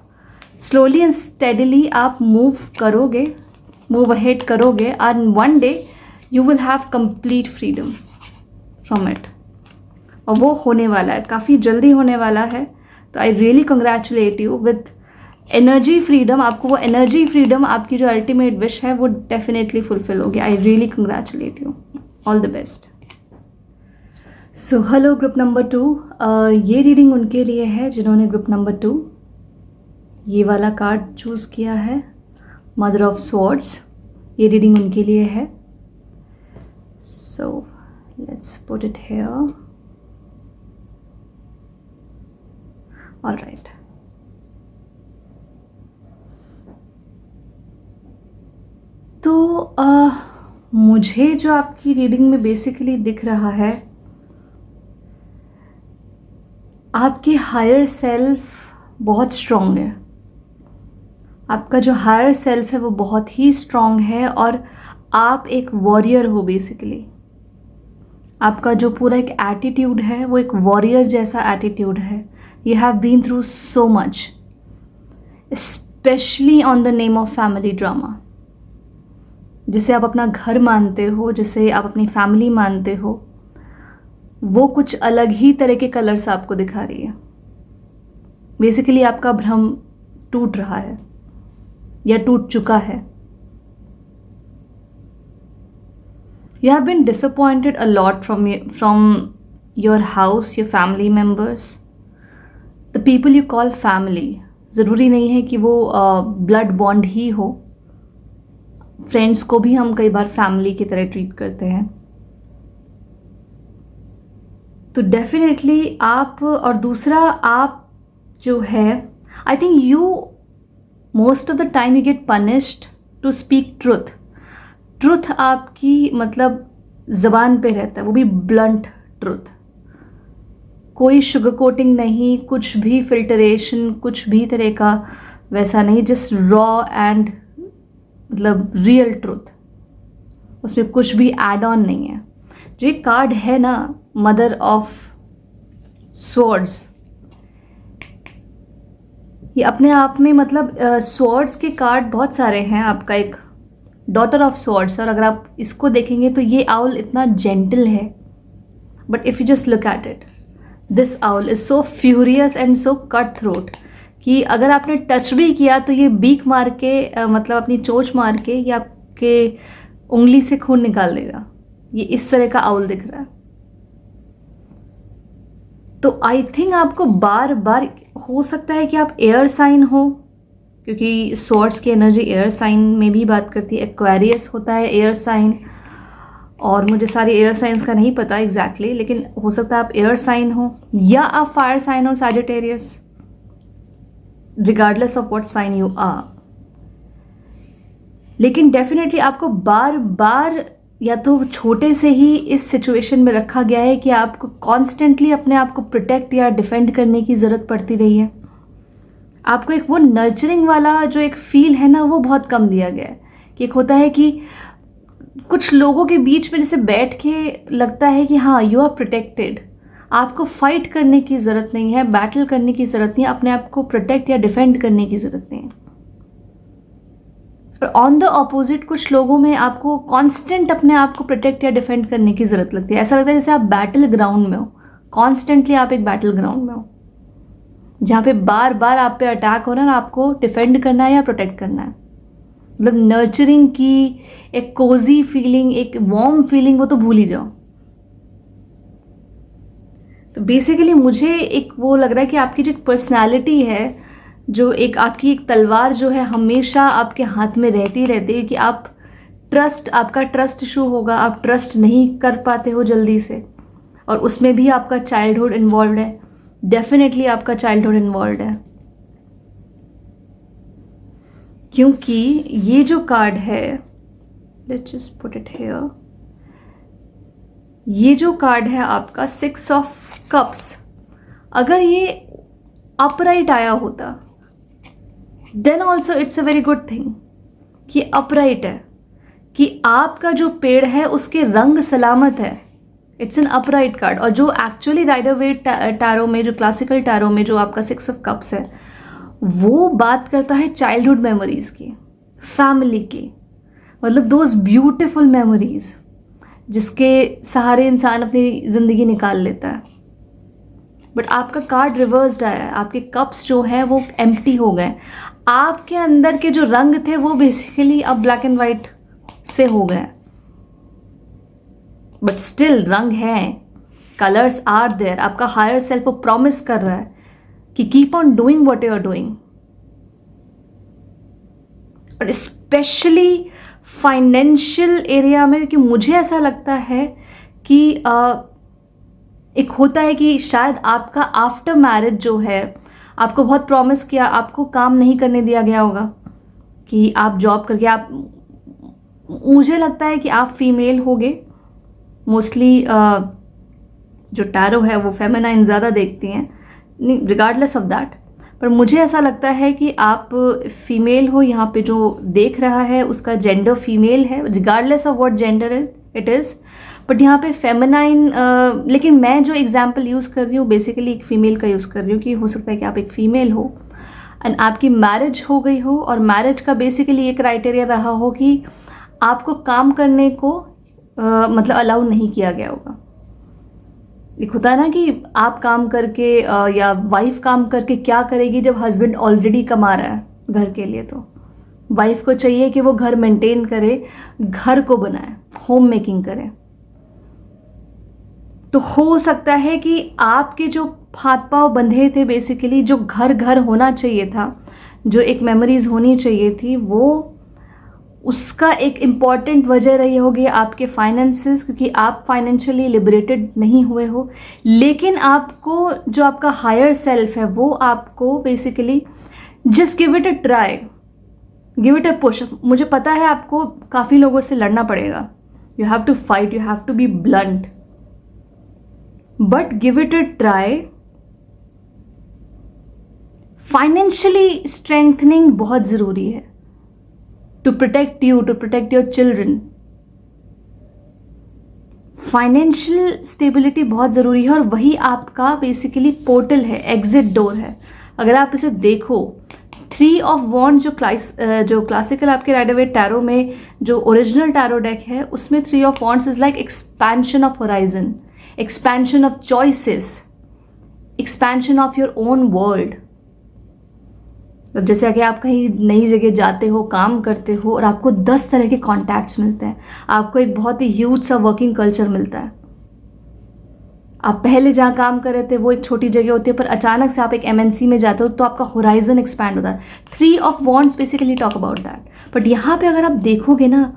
स्लोली एंड स्टेडिली आप मूव अहेड करोगे, and one day you will have complete freedom from it. और वो होने वाला है, काफ़ी जल्दी होने वाला है। तो I really congratulate you with energy freedom. आपको वो एनर्जी फ्रीडम, आपकी जो अल्टीमेट विश है वो डेफिनेटली फुलफिल होगी। I really congratulate you, all the best. So hello group number 2, ये रीडिंग उनके लिए है जिन्होंने ग्रुप नंबर 2 ये वाला कार्ड चूज़ किया है, मदर ऑफ स्वॉर्ड्स। ये रीडिंग उनके लिए है। So let's put it here. Alright, तो मुझे जो आपकी रीडिंग में बेसिकली दिख रहा है, आपके हायर सेल्फ बहुत स्ट्रॉन्ग है। आपका जो हायर सेल्फ है वो बहुत ही स्ट्रॉन्ग है, और आप एक वॉरियर हो बेसिकली। आपका जो पूरा एक एटीट्यूड है वो एक वॉरियर जैसा एटीट्यूड है। You have been through so much, specially on the name of family drama. जिसे आप अपना घर मानते हो, जिसे आप अपनी फैमिली मानते हो, वो कुछ अलग ही तरह के कलर्स आपको दिखा रही है। बेसिकली आपका भ्रम टूट रहा है या टूट चुका है। You have been disappointed a lot from your house, your family members, the people you call family. ज़रूरी नहीं है कि वो ब्लड बॉन्ड ही हो। फ्रेंड्स को भी हम कई बार फैमिली की तरह ट्रीट करते हैं। तो डेफिनेटली आप, और दूसरा आप जो है, I think you most of the time you get punished to speak truth. Truth आपकी मतलब ज़बान पे रहता है, वो भी ब्लंट ट्रुथ, कोई शुगर कोटिंग नहीं, कुछ भी फिल्टरेशन, कुछ भी तरह का वैसा नहीं, जस्ट रॉ एंड मतलब रियल ट्रुथ, उसमें कुछ भी एड ऑन नहीं है। जो ये कार्ड है ना, मदर ऑफ स्वॉर्ड्स, ये अपने आप में मतलब स्वॉर्ड्स के कार्ड बहुत सारे हैं। आपका एक डॉटर ऑफ स्वॉर्ड्स, और अगर आप इसको देखेंगे तो ये आउल इतना जेंटल है, but if you just look at it, this owl is so furious and so cut throat कि अगर आपने टच भी किया तो ये बीक मार के मतलब अपनी चोंच मार के ये आपके उंगली से खून निकाल देगा। ये इस तरह का आउल दिख रहा है। तो आई थिंक आपको बार बार, हो सकता है कि आप एयर साइन हो, क्योंकि स्वॉर्ड्स की एनर्जी एयर साइन में भी बात करती है। एक्वेरियस होता है एयर साइन, और मुझे सारे एयर साइंस का नहीं पता एग्जैक्टली, लेकिन हो सकता है आप एयर साइन हो या आप फायर साइन हो, Sagittarius, regardless of what sign you are. लेकिन डेफिनेटली आपको बार बार या तो छोटे से ही इस सिचुएशन में रखा गया है कि आपको कॉन्स्टेंटली अपने आप को प्रोटेक्ट या डिफेंड करने की ज़रूरत पड़ती रही है। आपको एक वो नर्चरिंग वाला जो एक फील है ना, वो बहुत कम दिया गया है। कि एक होता है कि कुछ लोगों के बीच में जैसे बैठ के लगता है कि हाँ यू आर प्रोटेक्टेड, आपको फाइट करने की ज़रूरत नहीं है, बैटल करने की ज़रूरत नहीं है, अपने आप को प्रोटेक्ट या डिफेंड करने की ज़रूरत नहीं है। पर ऑन द ऑपोजिट कुछ लोगों में आपको कांस्टेंट अपने आप को प्रोटेक्ट या डिफेंड करने की ज़रूरत लगती है। ऐसा लगता है जैसे आप बैटल ग्राउंड में हो, कॉन्स्टेंटली आप एक बैटल ग्राउंड में हो, जहाँ पे बार बार आप पे अटैक हो रहा है, आपको डिफेंड करना है या प्रोटेक्ट करना है। मतलब नर्चरिंग की एक कोजी फीलिंग, एक वार्म फीलिंग, वो तो भूल ही जाओ। तो बेसिकली मुझे एक वो लग रहा है कि आपकी जो पर्सनालिटी है, जो एक आपकी एक तलवार जो है हमेशा आपके हाथ में रहती है कि आप आपका ट्रस्ट इशू होगा, आप ट्रस्ट नहीं कर पाते हो जल्दी से, और उसमें भी आपका चाइल्डहुड इन्वॉल्व है। डेफिनेटली आपका चाइल्डहुड इन्वॉल्व है, क्योंकि ये जो कार्ड है, let's just put it here, ये जो कार्ड है आपका 6 ऑफ कप्स, अगर ये अपराइट आया होता then also it's a very good thing कि अपराइट है, कि आपका जो पेड़ है उसके रंग सलामत है। It's an upright card. और जो एक्चुअली राइडर वेट टैरो में, जो क्लासिकल टैरो में जो आपका 6 ऑफ कप्स है, वो बात करता है चाइल्डहुड मेमोरीज की, फैमिली की, मतलब दोज ब्यूटिफुल मेमोरीज जिसके सहारे इंसान अपनी ज़िंदगी निकाल लेता है। बट आपका कार्ड रिवर्स्ड आया है, आपके कप्स जो हैं वो एम्प्टी हो गए, आपके अंदर के जो रंग थे वो बेसिकली अब ब्लैक एंड वाइट से हो गए। बट स्टिल रंग है, कलर्स आर देयर। आपका हायर सेल्फ वो प्रॉमिस कर रहा है कि keep on doing what you are doing. और स्पेशली फाइनेंशियल एरिया में, क्योंकि मुझे ऐसा लगता है कि एक होता है कि शायद आपका आफ्टर मैरिज जो है, आपको बहुत प्रॉमिस किया, आपको काम नहीं करने दिया गया होगा कि आप जॉब करके आप, मुझे लगता है कि आप फीमेल होगे मोस्टली। जो टैरो है वो फेमिनाइन ज़्यादा देखती हैं, रिगार्डलेस ऑफ दैट, पर मुझे ऐसा लगता है कि आप फीमेल हो। यहाँ पे जो देख रहा है उसका जेंडर फीमेल है, regardless of what gender it is, but यहाँ पे फेमिनाइन। लेकिन मैं जो एग्जांपल यूज़ कर रही हूँ बेसिकली एक फ़ीमेल का यूज़ कर रही हूँ, कि हो सकता है कि आप एक फ़ीमेल हो एंड आपकी मैरिज हो गई हो, और मैरिज का बेसिकली ये क्राइटेरिया रहा हो कि आपको काम करने को मतलब अलाउ नहीं किया गया होगा। एक होता है ना कि आप काम करके या वाइफ काम करके क्या करेगी जब हस्बैंड ऑलरेडी कमा रहा है घर के लिए, तो वाइफ को चाहिए कि वो घर मेंटेन करे, घर को बनाए, होम मेकिंग करे। तो हो सकता है कि आपके जो हाथ पांव बंधे थे बेसिकली, जो घर घर होना चाहिए था, जो एक मेमोरीज होनी चाहिए थी, वो उसका एक इम्पॉर्टेंट वजह रही होगी आपके फाइनेंसेस, क्योंकि आप फाइनेंशियली लिबरेटेड नहीं हुए हो। लेकिन आपको जो आपका हायर सेल्फ है वो आपको basically just give it a try, give it a push. मुझे पता है आपको काफ़ी लोगों से लड़ना पड़ेगा, you have to fight, you have to be blunt, but give it a try. Financially strengthening बहुत ज़रूरी है to protect you, to protect your children. Financial stability बहुत ज़रूरी है और वही आपका बेसिकली पोर्टल है, एग्जिट डोर है। अगर आप इसे देखो, 3 ऑफ वॉन्ड्स जो क्लासिकल आपके राइडर वेट टैरो में जो ओरिजिनल टैरो डेक है उसमें 3 of wands is like expansion of horizon, expansion of choices, expansion of your own world. अब जैसे कि आप कहीं नई जगह जाते हो, काम करते हो और आपको 10 तरह के कॉन्टैक्ट्स मिलते हैं, आपको एक बहुत ही ह्यूज सा वर्किंग कल्चर मिलता है। आप पहले जहाँ काम कर रहे थे वो एक छोटी जगह होती है, पर अचानक से आप एक MNC में जाते हो तो आपका होराइजन एक्सपैंड होता है। 3 of wands basically talk about that. But यहाँ पे अगर आप देखोगे ना,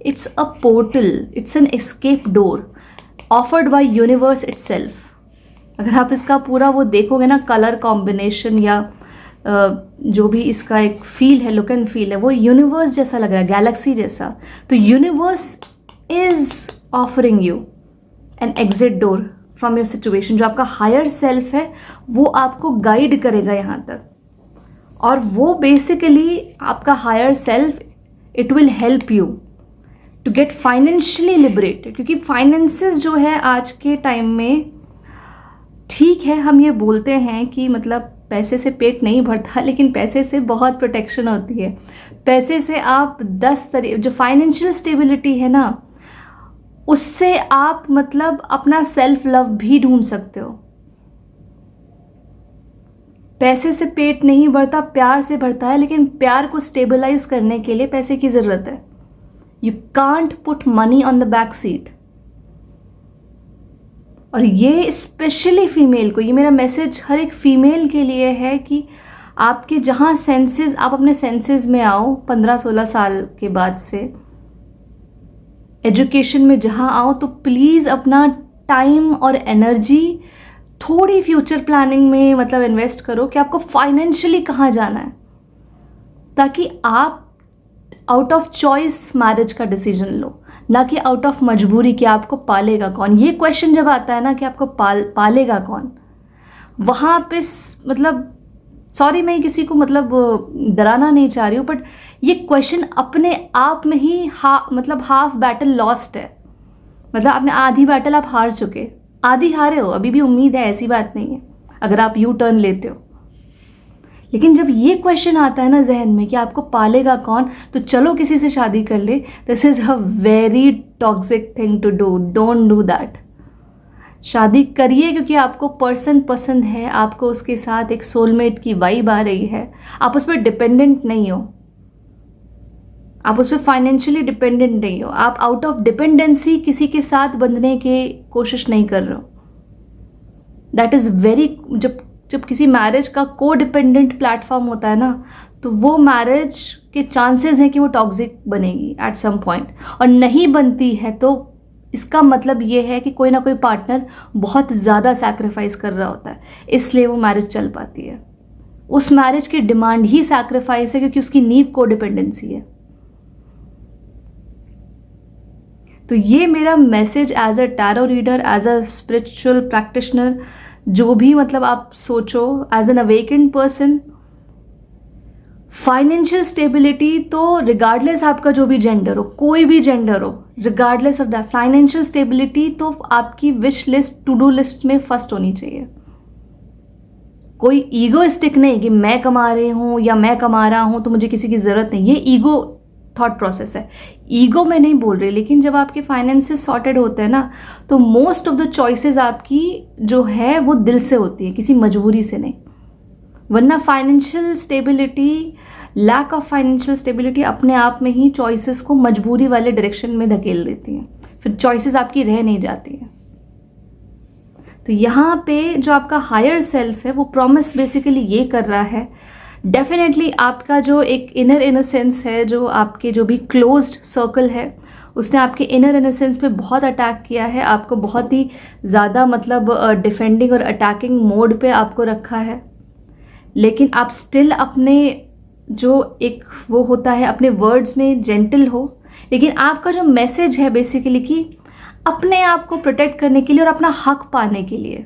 it's a portal, it's an escape door offered by universe itself. अगर आप इसका पूरा वो देखोगे ना, कलर कॉम्बिनेशन या जो भी इसका एक फील है, लुक एंड फील है, वो यूनिवर्स जैसा लग रहा है, गैलेक्सी जैसा। तो universe is offering you an exit door from your situation. जो आपका हायर सेल्फ है वो आपको गाइड करेगा यहाँ तक, और वो बेसिकली आपका higher self, it will help you to get financially liberated. क्योंकि फाइनेंसेस जो है आज के टाइम में, ठीक है हम ये बोलते हैं कि मतलब पैसे से पेट नहीं भरता, लेकिन पैसे से बहुत प्रोटेक्शन होती है। पैसे से आप 10 जो फाइनेंशियल स्टेबिलिटी है ना, उससे आप मतलब अपना सेल्फ लव भी ढूंढ सकते हो। पैसे से पेट नहीं भरता, प्यार से भरता है, लेकिन प्यार को स्टेबलाइज करने के लिए पैसे की ज़रूरत है। You can't put money on the back seat. और ये स्पेशली फीमेल को, ये मेरा मैसेज हर एक फीमेल के लिए है कि आपके जहाँ सेंसेस, आप अपने सेंसेस में आओ 15-16 साल के बाद से, एजुकेशन में जहाँ आओ, तो प्लीज़ अपना टाइम और एनर्जी थोड़ी फ्यूचर प्लानिंग में मतलब इन्वेस्ट करो कि आपको फाइनेंशियली कहाँ जाना है, ताकि आप आउट ऑफ चॉइस मैरिज का डिसीजन लो, ना कि आउट ऑफ मजबूरी कि आपको पालेगा कौन। ये क्वेश्चन जब आता है ना कि आपको पालेगा कौन, वहाँ पे मतलब सॉरी मैं किसी को मतलब डराना नहीं चाह रही हूँ, बट ये क्वेश्चन अपने आप में ही मतलब हाफ बैटल लॉस्ट है। मतलब आपने आधी बैटल आप हार चुके, आधी हारे हो, अभी भी उम्मीद है, ऐसी बात नहीं है अगर आप यू टर्न लेते हो। लेकिन जब ये क्वेश्चन आता है ना जहन में कि आपको पालेगा कौन, तो चलो किसी से शादी कर ले। This is a very toxic thing to do, don't do that. शादी करिए क्योंकि आपको पर्सन पसंद है, आपको उसके साथ एक सोलमेट की वाइब आ रही है, आप उस पर डिपेंडेंट नहीं हो, आप उस पर फाइनेंशियली डिपेंडेंट नहीं हो, आप आउट ऑफ डिपेंडेंसी किसी के साथ बंधने की कोशिश नहीं कर रहे हो। दैट इज़ वेरी, जब किसी मैरिज का को डिपेंडेंट प्लेटफॉर्म होता है ना, तो वो मैरिज के चांसेस हैं कि वो टॉक्सिक बनेगी एट सम पॉइंट, और नहीं बनती है तो इसका मतलब ये है कि कोई ना कोई पार्टनर बहुत ज़्यादा सैक्रिफाइस कर रहा होता है, इसलिए वो मैरिज चल पाती है। उस मैरिज की डिमांड ही सैक्रिफाइस है क्योंकि उसकी नींव को डिपेंडेंसी है। तो ये मेरा message as a tarot reader, as a spiritual practitioner, जो भी मतलब आप सोचो, as an awakened person, financial stability तो रिगार्डलेस आपका जो भी जेंडर हो, कोई भी जेंडर हो, regardless of that, financial stability तो आपकी wish list, to do list में फर्स्ट होनी चाहिए। कोई ईगोइस्टिक नहीं कि मैं कमा रही हूँ या मैं कमा रहा हूँ तो मुझे किसी की ज़रूरत नहीं, ये ईगो थॉट प्रोसेस है। ईगो मैं नहीं बोल रही, लेकिन जब आपके फाइनेंसेस सॉर्टेड होते हैं ना, तो मोस्ट ऑफ द चॉइसेस आपकी जो है वो दिल से होती है, किसी मजबूरी से नहीं। वरना financial stability, lack of financial stability अपने आप में ही चॉइसेस को मजबूरी वाले डायरेक्शन में धकेल देती हैं, फिर चॉइसेस आपकी रह नहीं जाती हैं। तो यहाँ पे जो आपका हायर सेल्फ है वो प्रॉमिस बेसिकली ये कर रहा है डेफिनेटली आपका जो एक इनर इनोसेंस है, जो आपके जो भी क्लोज्ड सर्कल है, उसने आपके इनर इनोसेंस पे बहुत अटैक किया है, आपको बहुत ही ज़्यादा मतलब डिफेंडिंग और अटैकिंग मोड पे आपको रखा है। लेकिन आप स्टिल अपने जो एक वो होता है अपने वर्ड्स में जेंटल हो, लेकिन आपका जो मैसेज है बेसिकली कि अपने आप को प्रोटेक्ट करने के लिए और अपना हक पाने के लिए,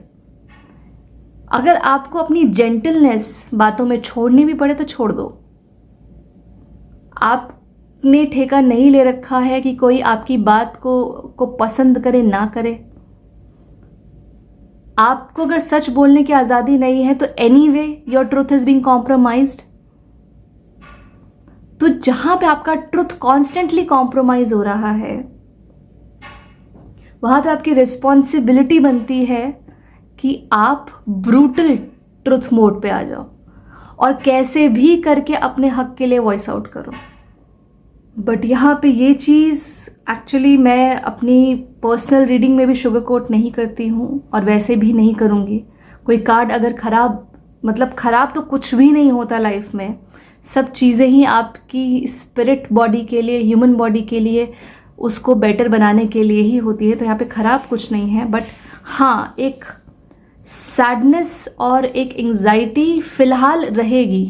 अगर आपको अपनी जेंटलनेस बातों में छोड़नी भी पड़े तो छोड़ दो। आपने ठेका नहीं ले रखा है कि कोई आपकी बात को पसंद करे ना करे। आपको अगर सच बोलने की आज़ादी नहीं है तो anyway your truth is being compromised. तो जहां पे आपका ट्रुथ कॉन्स्टेंटली कॉम्प्रोमाइज हो रहा है, वहां पे आपकी रिस्पॉन्सिबिलिटी बनती है कि आप ब्रूटल ट्रुथ मोड पे आ जाओ और कैसे भी करके अपने हक के लिए वॉइस आउट करो। बट यहाँ पे ये चीज़ एक्चुअली मैं अपनी पर्सनल रीडिंग में भी शुगर कोट नहीं करती हूँ और वैसे भी नहीं करूँगी। कोई कार्ड अगर ख़राब, मतलब ख़राब तो कुछ भी नहीं होता लाइफ में, सब चीज़ें ही आपकी स्पिरिट बॉडी के लिए, ह्यूमन बॉडी के लिए, उसको बेटर बनाने के लिए ही होती है। तो यहाँ पे ख़राब कुछ नहीं है। बट हाँ, एक सैडनेस और एक एंग्जाइटी फ़िलहाल रहेगी।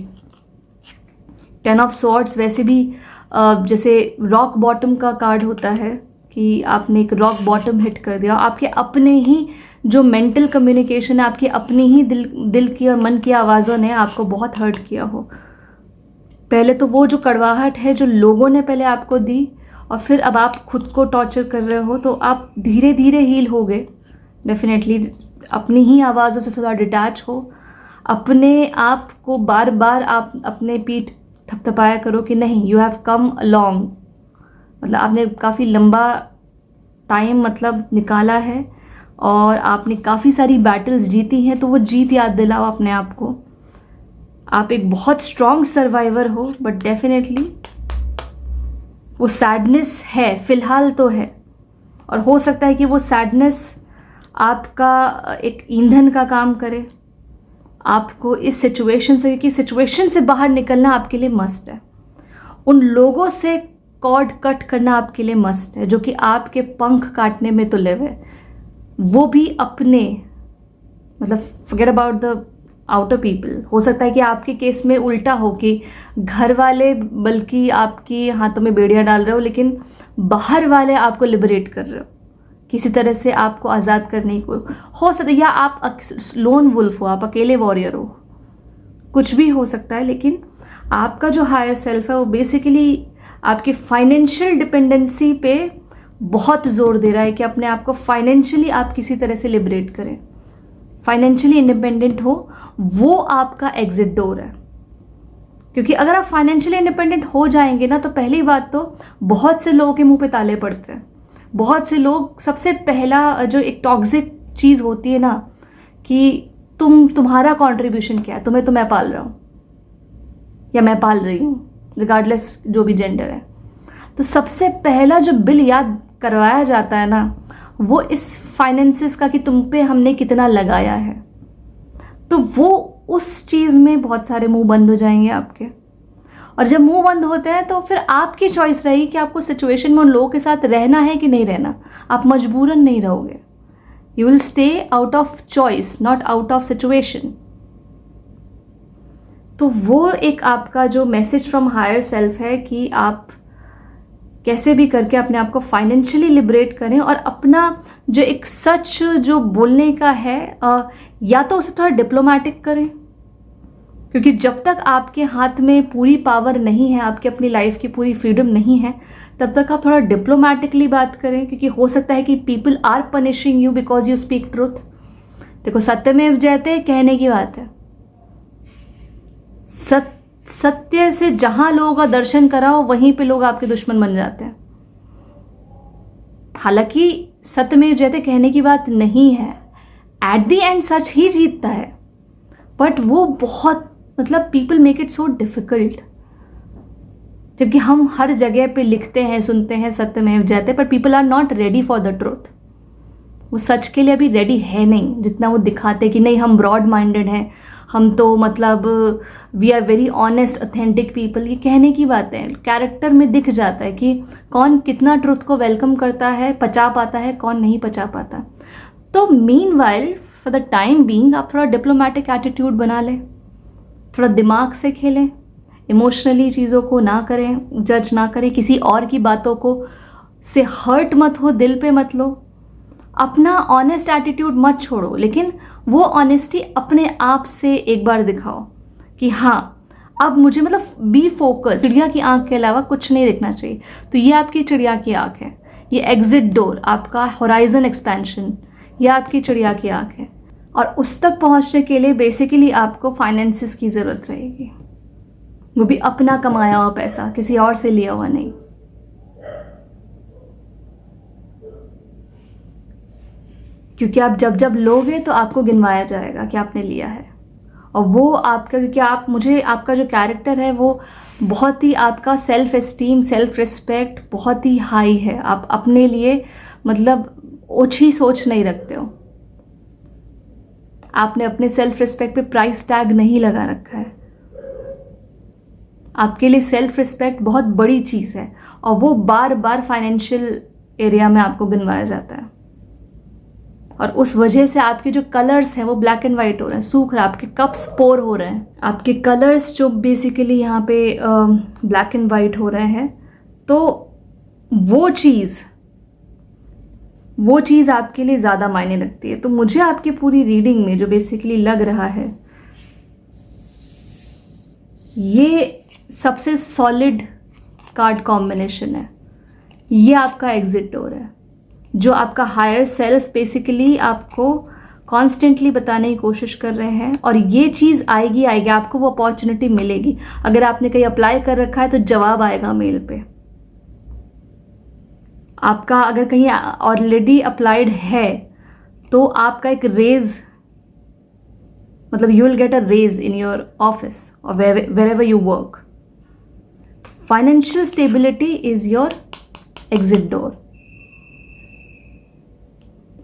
10 ऑफ सॉर्ड्स वैसे भी जैसे रॉक बॉटम का कार्ड होता है कि आपने एक रॉक बॉटम हिट कर दिया। आपके अपने ही जो मेंटल कम्युनिकेशन है, आपकी अपनी ही दिल की और मन की आवाज़ों ने आपको बहुत हर्ट किया हो। पहले तो वो जो कड़वाहट है जो लोगों ने पहले आपको दी, और फिर अब आप खुद को टॉर्चर कर रहे हो, तो आप धीरे धीरे हील हो गए। डेफिनेटली अपनी ही आवाज़ों से थोड़ा डिटैच हो, अपने आप को बार बार आप अपने पीठ थपथपाया करो कि नहीं, यू हैव कम अलॉन्ग, मतलब आपने काफ़ी लंबा टाइम मतलब निकाला है और आपने काफ़ी सारी बैटल्स जीती हैं। तो वो जीत याद दिलाओ अपने आप को। आप एक बहुत स्ट्रॉन्ग सर्वाइवर हो, बट डेफिनेटली वो सैडनेस है, फ़िलहाल तो है। और हो सकता है कि वो सैडनेस आपका एक ईंधन का काम करे आपको इस सिचुएशन से, क्योंकि सिचुएशन से बाहर निकलना आपके लिए मस्ट है। उन लोगों से कॉर्ड कट करना आपके लिए मस्ट है जो कि आपके पंख काटने में तुले हुए, वो भी अपने, मतलब forget about the outer people. हो सकता है कि आपके केस में उल्टा हो कि घर वाले बल्कि आपकी हाथों में बेड़ियां डाल रहे हो, लेकिन बाहर वाले आपको लिबरेट कर रहे हो, किसी तरह से आपको आज़ाद करने को हो सकता है। या आप लोन वुल्फ हो, आप अकेले वॉरियर हो, कुछ भी हो सकता है। लेकिन आपका जो हायर सेल्फ है वो बेसिकली आपकी फाइनेंशियल डिपेंडेंसी पे बहुत जोर दे रहा है कि अपने आप को फाइनेंशियली आप किसी तरह से लिबरेट करें, फाइनेंशियली इंडिपेंडेंट हो। वो आपका एग्जिट डोर है। क्योंकि अगर आप फाइनेंशियली इंडिपेंडेंट हो जाएंगे ना, तो पहली बात तो बहुत से लोगों के मुंह पे ताले पड़ते हैं। बहुत से लोग, सबसे पहला जो एक टॉक्सिक चीज़ होती है ना कि तुम्हारा कंट्रीब्यूशन क्या है, तुम्हें तो मैं पाल रहा हूँ या मैं पाल रही हूँ, रिगार्डलेस जो भी जेंडर है। तो सबसे पहला जो बिल याद करवाया जाता है ना, वो इस फाइनेंसेस का कि तुम पे हमने कितना लगाया है। तो वो उस चीज़ में बहुत सारे मुंह बंद हो जाएंगे आपके। और जब मुंह बंद होते हैं तो फिर आपकी चॉइस रहेगी कि आपको सिचुएशन में उन लोगों के साथ रहना है कि नहीं रहना। आप मजबूरन नहीं रहोगे। You will stay out of choice, not out of situation. तो वो एक आपका जो मैसेज फ्रॉम हायर सेल्फ है कि आप कैसे भी करके अपने आप को फाइनेंशियली लिबरेट करें और अपना जो एक सच जो बोलने का है, या तो उसे थोड़ा डिप्लोमेटिक करें, क्योंकि जब तक आपके हाथ में पूरी पावर नहीं है, आपकी अपनी लाइफ की पूरी फ्रीडम नहीं है, तब तक आप थोड़ा डिप्लोमेटिकली बात करें। क्योंकि हो सकता है कि people are punishing you because you speak truth. देखो, सत्यमेव जयते कहने की बात है। सत्य से जहां लोगों का दर्शन कराओ, वहीं पे लोग आपके दुश्मन बन जाते हैं। हालांकि सत्यमेव जयते कहने की बात नहीं है, एट द एंड सच ही जीतता है, बट वो बहुत, मतलब people make it so difficult. जबकि हम हर जगह पे लिखते हैं, सुनते हैं सत्यमेव जयते, पर people are not ready for the truth. वो सच के लिए अभी रेडी है नहीं, जितना वो दिखाते कि नहीं हम ब्रॉड माइंडेड हैं, हम तो मतलब we are very honest authentic people, ये कहने की बात है, कैरेक्टर में दिख जाता है कि कौन कितना ट्रुथ को वेलकम करता है, पचा पाता है, कौन नहीं पचा पाता। तो meanwhile for the time being आप थोड़ा डिप्लोमेटिक एटीट्यूड बना लें, थोड़ा दिमाग से खेलें, इमोशनली चीज़ों को ना करें, जज ना करें, किसी और की बातों को से हर्ट मत हो, दिल पे मत लो, अपना ऑनेस्ट एटीट्यूड मत छोड़ो, लेकिन वो ऑनेस्टी अपने आप से एक बार दिखाओ कि हाँ अब मुझे मतलब बी फोकस। चिड़िया की आंख के अलावा कुछ नहीं दिखना चाहिए। तो ये आपकी चिड़िया की आंख है, ये एग्जिट डोर, आपका होराइजन एक्सपेंशन, ये आपकी चिड़िया की आंख है। और उस तक पहुंचने के लिए बेसिकली आपको फाइनेंसिस की ज़रूरत रहेगी, वो भी अपना कमाया हुआ पैसा, किसी और से लिया हुआ नहीं। क्योंकि आप जब जब लोगे तो आपको गिनवाया जाएगा कि आपने लिया है। और वो आपका, क्योंकि आपका जो कैरेक्टर है वो बहुत ही, आपका सेल्फ एस्टीम, सेल्फ रिस्पेक्ट बहुत ही हाई है। आप अपने लिए मतलब ओछी सोच नहीं रखते हो, आपने अपने सेल्फ रिस्पेक्ट पे प्राइस टैग नहीं लगा रखा है। आपके लिए सेल्फ रिस्पेक्ट बहुत बड़ी चीज़ है, और वो बार बार फाइनेंशियल एरिया में आपको गिनवाया जाता है। और उस वजह से आपके जो कलर्स हैं वो ब्लैक एंड वाइट हो रहे हैं, सूख रहे हैं, आपके कप्स पोर हो रहे हैं, आपके कलर्स जो बेसिकली यहाँ पे ब्लैक एंड वाइट हो रहे हैं। तो वो चीज़ आपके लिए ज़्यादा मायने रखती है। तो मुझे आपकी पूरी रीडिंग में जो बेसिकली लग रहा है, ये सबसे सॉलिड कार्ड कॉम्बिनेशन है। ये आपका एग्जिट डोर है, जो आपका हायर सेल्फ बेसिकली आपको कॉन्स्टेंटली बताने की कोशिश कर रहे हैं। और ये चीज़ आएगी, आपको वो अपॉर्चुनिटी मिलेगी। अगर आपने कहीं अप्लाई कर रखा है तो जवाब आएगा मेल पे। आपका अगर कहीं ऑलरेडी अप्लाइड है तो आपका एक रेज, मतलब you will get a raise in your office और wherever you work. Financial stability is your exit door.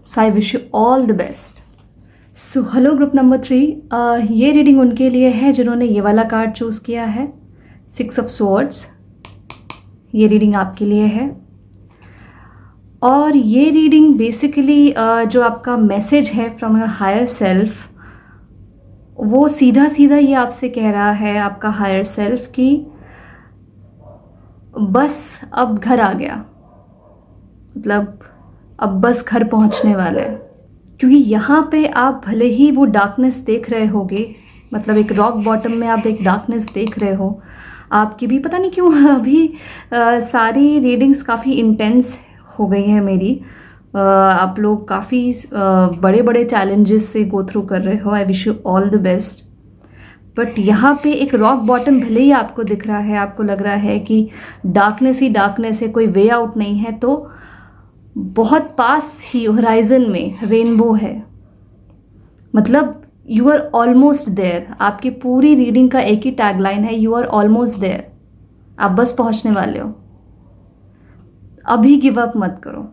So I wish you all the best. So hello group number 3, ये reading उनके लिए है जिन्होंने ये वाला कार्ड चूज़ किया है, 6 ऑफ स्वॉर्ड्स। ये रीडिंग आपके लिए है। और ये रीडिंग बेसिकली जो आपका मैसेज है फ्रॉम योर हायर सेल्फ, वो सीधा सीधा ये आपसे कह रहा है, आपका हायर सेल्फ, कि बस अब घर आ गया, मतलब अब बस घर पहुंचने वाला है। क्योंकि यहाँ पे आप भले ही वो डार्कनेस देख रहे होगे, मतलब एक रॉक बॉटम में आप एक डार्कनेस देख रहे हो। आपकी भी पता नहीं क्यों अभी सारी रीडिंग्स काफ़ी इंटेंस हो गई है मेरी। आप लोग काफ़ी बड़े बड़े चैलेंजेस से गो थ्रू कर रहे हो। आई wish you all the best. But यहाँ पे एक रॉक बॉटम भले ही आपको दिख रहा है, आपको लग रहा है कि डार्कनेस ही डार्कनेस है, कोई वे आउट नहीं है, तो बहुत पास ही होराइजन में रेनबो है। मतलब यू आर ऑलमोस्ट देयर। आपकी पूरी रीडिंग का एक ही टैगलाइन है, यू आर ऑलमोस्ट देयर। आप बस पहुंचने वाले हो। अभी गिव अप मत करो।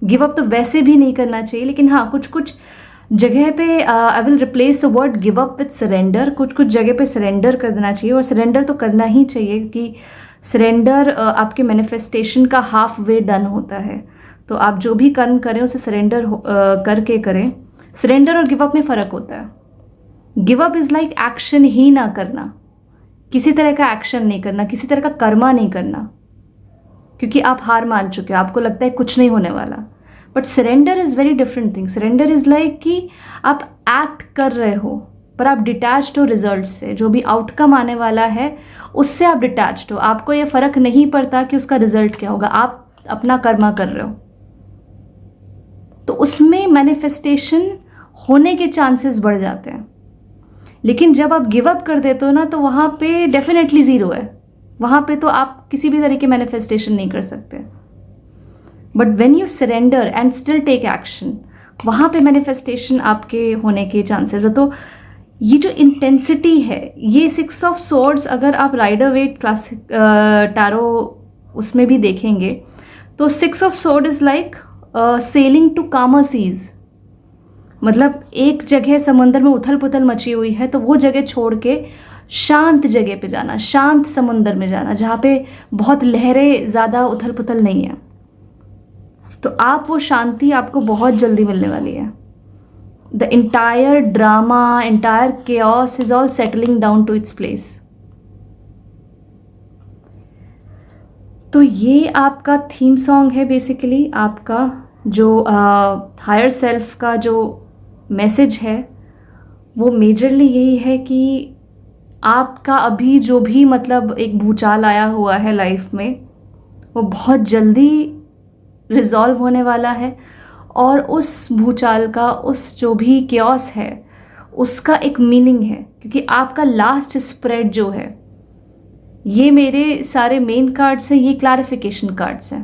गिव अप तो वैसे भी नहीं करना चाहिए, लेकिन हाँ कुछ कुछ जगह पे I will replace the word give up with surrender. कुछ कुछ जगह पे सरेंडर कर देना चाहिए, और सरेंडर तो करना ही चाहिए, कि सरेंडर आपके मैनिफेस्टेशन का हाफ वे डन होता है। तो आप जो भी कर्म करें उसे सरेंडर करके करें। सरेंडर और गिव अप में फ़र्क होता है। Give up is like action ही ना करना, किसी तरह का एक्शन नहीं करना, किसी तरह का कर्मा नहीं करना, क्योंकि आप हार मान चुके हो, आपको लगता है कुछ नहीं होने वाला। But surrender is very different thing. Surrender is like कि आप एक्ट कर रहे हो पर आप डिटैच्ड हो रिजल्ट से। जो भी आउटकम आने वाला है उससे आप डिटैच्ड हो। आपको ये फ़र्क नहीं पड़ता कि उसका रिजल्ट क्या होगा, आप अपना कर्मा कर रहे हो। तो उसमें मैनिफेस्टेशन होने के चांसेस बढ़ जाते हैं। लेकिन जब आप गिव अप कर देते हो ना, तो वहाँ पे डेफिनेटली ज़ीरो है। वहाँ पे तो आप किसी भी तरह की मैनिफेस्टेशन नहीं कर सकते। But when you surrender and still take action, वहाँ पे मैनिफेस्टेशन आपके होने के चांसेस है। तो ये जो इंटेंसिटी है, ये 6 ऑफ स्वॉर्ड्स, अगर आप राइडर वेट क्लासिक टैरो उसमें भी देखेंगे तो 6 of sword is like sailing to calmer seas. मतलब एक जगह समंदर में उथल पुथल मची हुई है तो वो जगह छोड़ के शांत जगह पे जाना, शांत समंदर में जाना जहाँ पे बहुत लहरें ज़्यादा उथल पुथल नहीं है, तो आप वो शांति आपको बहुत जल्दी मिलने वाली है. The entire drama, entire chaos is all settling down to its place. तो ये आपका थीम सॉन्ग है. बेसिकली आपका जो हायर सेल्फ का जो मैसेज है वो मेजरली यही है कि आपका अभी जो भी मतलब एक भूचाल आया हुआ है लाइफ में वो बहुत जल्दी रिजॉल्व होने वाला है, और उस भूचाल का, उस जो भी केओस है उसका एक मीनिंग है. क्योंकि आपका लास्ट स्प्रेड जो है, ये मेरे सारे मेन कार्ड्स हैं, ये क्लैरिफिकेशन कार्ड्स हैं.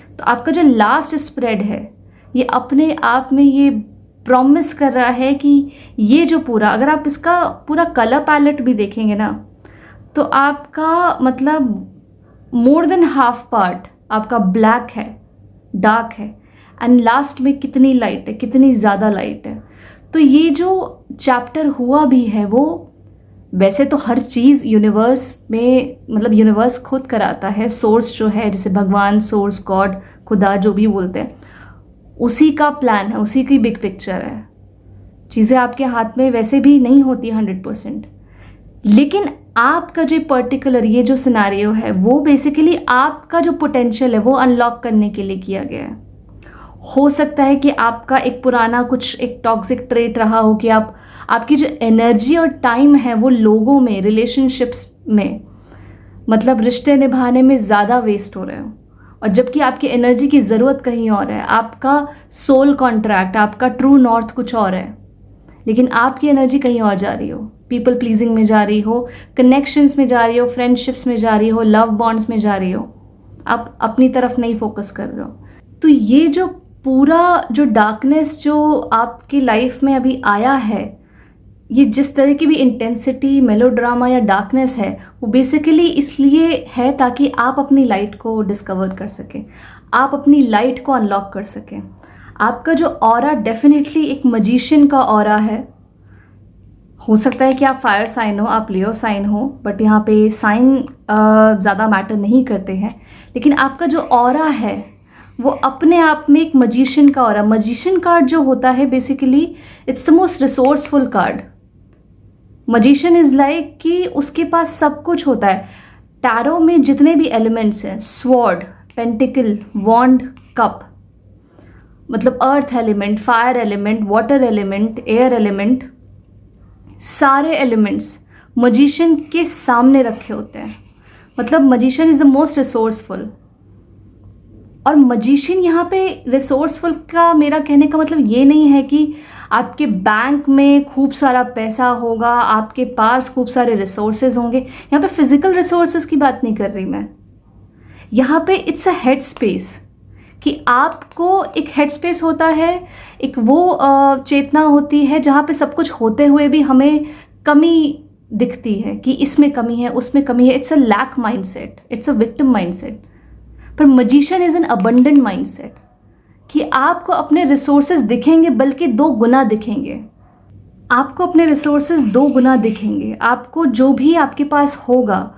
तो आपका जो लास्ट स्प्रेड है ये अपने आप में ये प्रॉमिस कर रहा है कि ये जो पूरा, अगर आप इसका पूरा कलर पैलेट भी देखेंगे ना, तो आपका मतलब मोर देन हाफ पार्ट आपका ब्लैक है, डार्क है, एंड लास्ट में कितनी लाइट है, कितनी ज़्यादा लाइट है. तो ये जो चैप्टर हुआ भी है वो, वैसे तो हर चीज़ यूनिवर्स में, मतलब यूनिवर्स खुद कराता है, सोर्स जो है, जैसे भगवान, सोर्स, गॉड, खुदा जो भी बोलते हैं, उसी का प्लान है, उसी की बिग पिक्चर है. चीज़ें आपके हाथ में वैसे भी नहीं होती 100%, लेकिन आपका जो पर्टिकुलर ये जो सिनेरियो है वो बेसिकली आपका जो पोटेंशियल है वो अनलॉक करने के लिए किया गया है. हो सकता है कि आपका एक पुराना कुछ एक टॉक्सिक ट्रेट रहा हो कि आपकी जो एनर्जी और टाइम है वो लोगों में, रिलेशनशिप्स में, मतलब रिश्ते निभाने में ज़्यादा वेस्ट हो रहे हो, और जबकि आपकी एनर्जी की ज़रूरत कहीं और है. आपका सोल कॉन्ट्रैक्ट, आपका ट्रू नॉर्थ कुछ और है, लेकिन आपकी एनर्जी कहीं और जा रही हो. पीपल प्लीजिंग में जा रही हो, कनेक्शंस में जा रही हो, फ्रेंडशिप्स में जा रही हो, लव बॉन्ड्स में जा रही हो. आप अपनी तरफ नहीं फोकस कर रहे हो. तो ये जो पूरा जो डार्कनेस जो आपकी लाइफ में अभी आया है, ये जिस तरह की भी इंटेंसिटी, मेलोड्रामा या डार्कनेस है, वो बेसिकली इसलिए है ताकि आप अपनी लाइट को डिस्कवर कर सकें, आप अपनी लाइट को अनलॉक कर सकें. आपका जो ऑरा डेफिनेटली एक मजिशियन का ऑरा है. हो सकता है कि आप फायर साइन हो, आप लियो साइन हो, बट यहाँ पे साइन ज़्यादा मैटर नहीं करते हैं. लेकिन आपका जो ऑरा है वो अपने आप में एक मजिशियन का ऑरा. मजिशियन कार्ड जो होता है basically it's the most resourceful card. Magician is like कि उसके पास सब कुछ होता है. टैरो में जितने भी एलिमेंट्स हैं, स्वॉर्ड, पेंटिकल, वॉन्ड, कप, मतलब earth element, fire element, water element, air element, सारे एलिमेंट्स मजिशियन के सामने रखे होते हैं. मतलब magician is the most resourceful. और मजिशियन यहाँ पे रिसोर्सफुल का मेरा कहने का मतलब ये नहीं है कि आपके बैंक में खूब सारा पैसा होगा, आपके पास खूब सारे रिसोर्सेज होंगे. यहाँ पे फिजिकल रिसोर्सेज की बात नहीं कर रही मैं. यहाँ पे इट्स अ हेड स्पेस, कि आपको एक हेड स्पेस होता है, एक वो चेतना होती है जहाँ पे सब कुछ होते हुए भी हमें कमी दिखती है कि इसमें कमी है, उसमें कमी है. It's a lack mindset, it's a victim mindset. पर magician is an abundant mindset, कि आपको अपने रिसोर्सेज दिखेंगे, बल्कि 2 गुना दिखेंगे. आपको अपने रिसोर्सेज 2 गुना दिखेंगे. आपको जो भी आपके पास होगा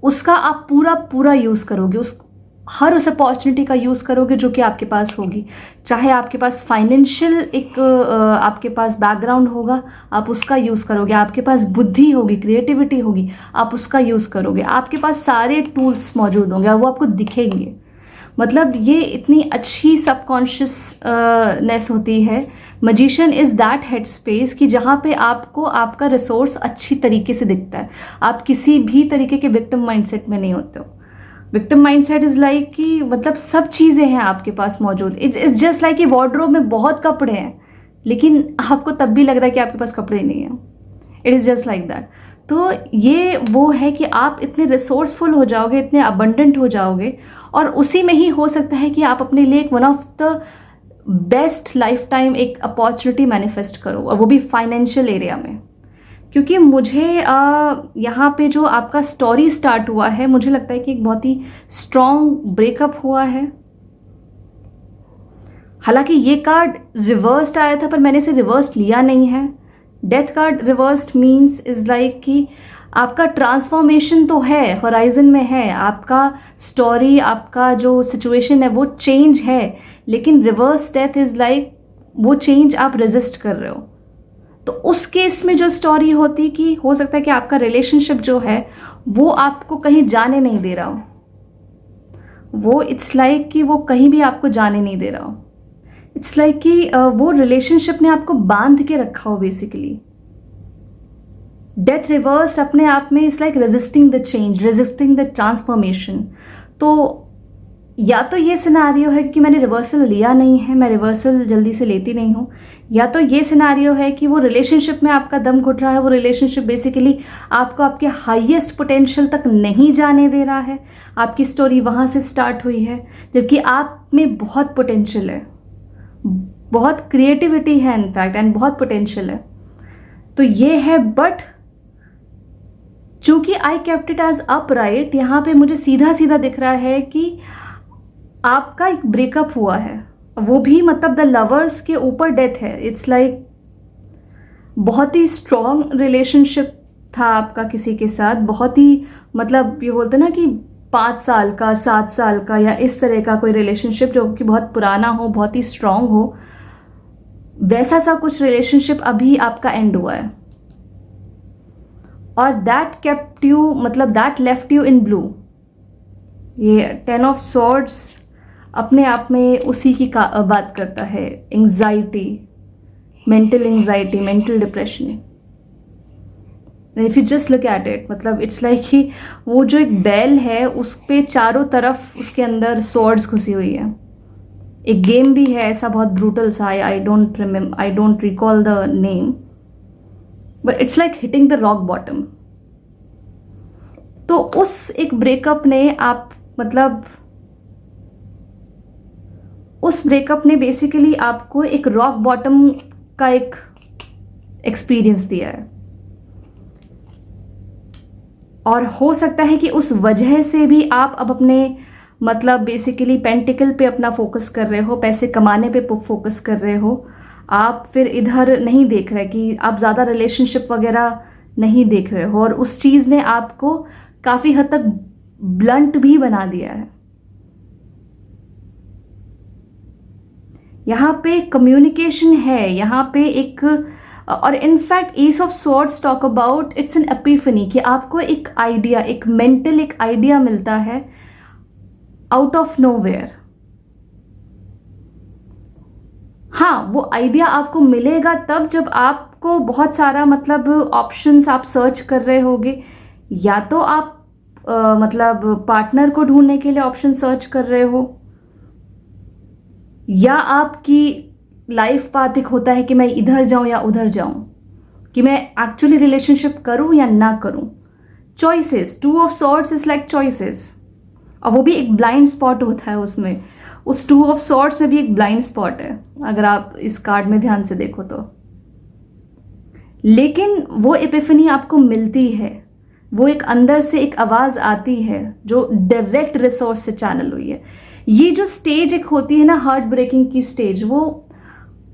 उसका आप पूरा पूरा यूज़ करोगे, हर उस अपॉर्चुनिटी का यूज़ करोगे जो कि आपके पास होगी. चाहे आपके पास फाइनेंशियल एक आपके पास बैकग्राउंड होगा, आप उसका यूज़ करोगे. आपके पास बुद्धि होगी, क्रिएटिविटी होगी, आप उसका यूज़ करोगे. आपके पास सारे टूल्स मौजूद होंगे और वो आपको दिखेंगे. मतलब ये इतनी अच्छी सबकॉन्शियसनेस होती है. Magician is that head space कि जहाँ पे आपको आपका रिसोर्स अच्छी तरीके से दिखता है. आप किसी भी तरीके के विक्टिम माइंडसेट में नहीं होते हो. विक्टिम माइंडसेट इज़ लाइक कि मतलब सब चीज़ें हैं आपके पास मौजूद. इट्स जस्ट लाइक कि वार्डरोब में बहुत कपड़े हैं, लेकिन आपको तब भी लग रहा है कि आपके पास कपड़े नहीं हैं. It is just like that. तो ये वो है कि आप इतने रिसोर्सफुल हो जाओगे, इतने अबंडेंट हो जाओगे, और उसी में ही हो सकता है कि आप अपने लिए एक one of the best life time एक अपॉर्चुनिटी मैनिफेस्ट करो, और वो भी फाइनेंशियल एरिया में. क्योंकि मुझे यहाँ पे जो आपका स्टोरी स्टार्ट हुआ है, मुझे लगता है कि एक बहुत ही स्ट्रॉन्ग ब्रेकअप हुआ है. हालांकि ये कार्ड रिवर्स्ड आया था पर मैंने इसे रिवर्स्ड लिया नहीं है। Death card reversed means is like कि आपका ट्रांसफॉर्मेशन तो है, होराइजन में है, आपका स्टोरी, आपका जो सिचुएशन है वो चेंज है, लेकिन रिवर्स डेथ इज़ लाइक वो चेंज आप रेजिस्ट कर रहे हो। तो उस केस में जो स्टोरी होती कि हो सकता है कि आपका रिलेशनशिप जो है वो आपको कहीं जाने नहीं दे रहा हो, वो इट्स लाइक कि वो कहीं भी आपको जाने नहीं दे रहा हो। इट्स लाइक कि वो रिलेशनशिप ने आपको बांध के रखा हो बेसिकली। डेथ रिवर्स अपने आप में it's like resisting the change, resisting the transformation. तो या तो ये सिनारियो है कि मैंने रिवर्सल लिया नहीं है, मैं रिवर्सल जल्दी से लेती नहीं हूँ, या तो ये सिनारियो है कि वो रिलेशनशिप में आपका दम घुट रहा है, वो रिलेशनशिप बेसिकली आपको आपके हाईएस्ट पोटेंशियल तक नहीं जाने दे रहा है। आपकी स्टोरी वहाँ से स्टार्ट हुई है जबकि आप में बहुत पोटेंशियल है, बहुत क्रिएटिविटी है इनफैक्ट, एंड बहुत पोटेंशियल है। तो ये है, बट चूंकि I kept it as upright, यहाँ पे मुझे सीधा सीधा दिख रहा है कि आपका एक ब्रेकअप हुआ है, वो भी मतलब द लवर्स के ऊपर डेथ है। इट्स लाइक बहुत ही स्ट्रॉन्ग रिलेशनशिप था आपका किसी के साथ, बहुत ही मतलब ये बोलते ना कि 5 साल का, 7 साल का, या इस तरह का कोई रिलेशनशिप जो कि बहुत पुराना हो, बहुत ही स्ट्रॉन्ग हो, वैसा सा कुछ रिलेशनशिप अभी आपका एंड हुआ है। और दैट केप्ट यू, मतलब that left you in blue. ये 10 ऑफ सॉर्ड्स अपने आप में उसी की बात करता है, anxiety, mental anxiety, mental depression. If you just look at it, मतलब इट्स लाइक कि वो जो एक बैल है उस पे चारों तरफ उसके अंदर सॉर्ड्स घुसी हुई है। एक गेम भी है ऐसा बहुत ब्रूटल सा, I don't recall the name, but it's like hitting the rock bottom. तो उस एक ब्रेकअप ने आप मतलब उस ब्रेकअप ने बेसिकली आपको एक रॉक बॉटम का एक एक्सपीरियंस दिया है। और हो सकता है कि उस वजह से भी आप अब अपने मतलब बेसिकली पेंटिकल पे अपना फोकस कर रहे हो, पैसे कमाने पे फोकस कर रहे हो। आप फिर इधर नहीं देख रहे कि आप ज़्यादा रिलेशनशिप वगैरह नहीं देख रहे हो, और उस चीज़ ने आपको काफ़ी हद तक ब्लंट भी बना दिया है। यहाँ पे कम्युनिकेशन है, यहाँ पे एक, और in fact S of swords talk about it's an Epiphany, कि आपको एक आइडिया, एक मेंटल एक आइडिया मिलता है आउट ऑफ नोवेयर। हाँ, वो आइडिया आपको मिलेगा तब जब आपको बहुत सारा मतलब ऑप्शंस आप सर्च कर रहे होगे, या तो आप मतलब पार्टनर को ढूंढने के लिए ऑप्शन सर्च कर रहे हो, या आपकी लाइफ पाथ एक होता है कि मैं इधर जाऊं या उधर जाऊं, कि मैं एक्चुअली रिलेशनशिप करूं या ना करूं। Choices, 2 of swords is like choices, और वो भी एक ब्लाइंड स्पॉट होता है उसमें। उस 2 ऑफ सॉर्ड्स में भी एक ब्लाइंड स्पॉट है अगर आप इस कार्ड में ध्यान से देखो तो। लेकिन वो एपिफनी आपको मिलती है, वो एक अंदर से एक आवाज़ आती है जो डायरेक्ट रिसोर्स से चैनल हुई है। ये जो स्टेज एक होती है ना, हार्ट ब्रेकिंग की स्टेज, वो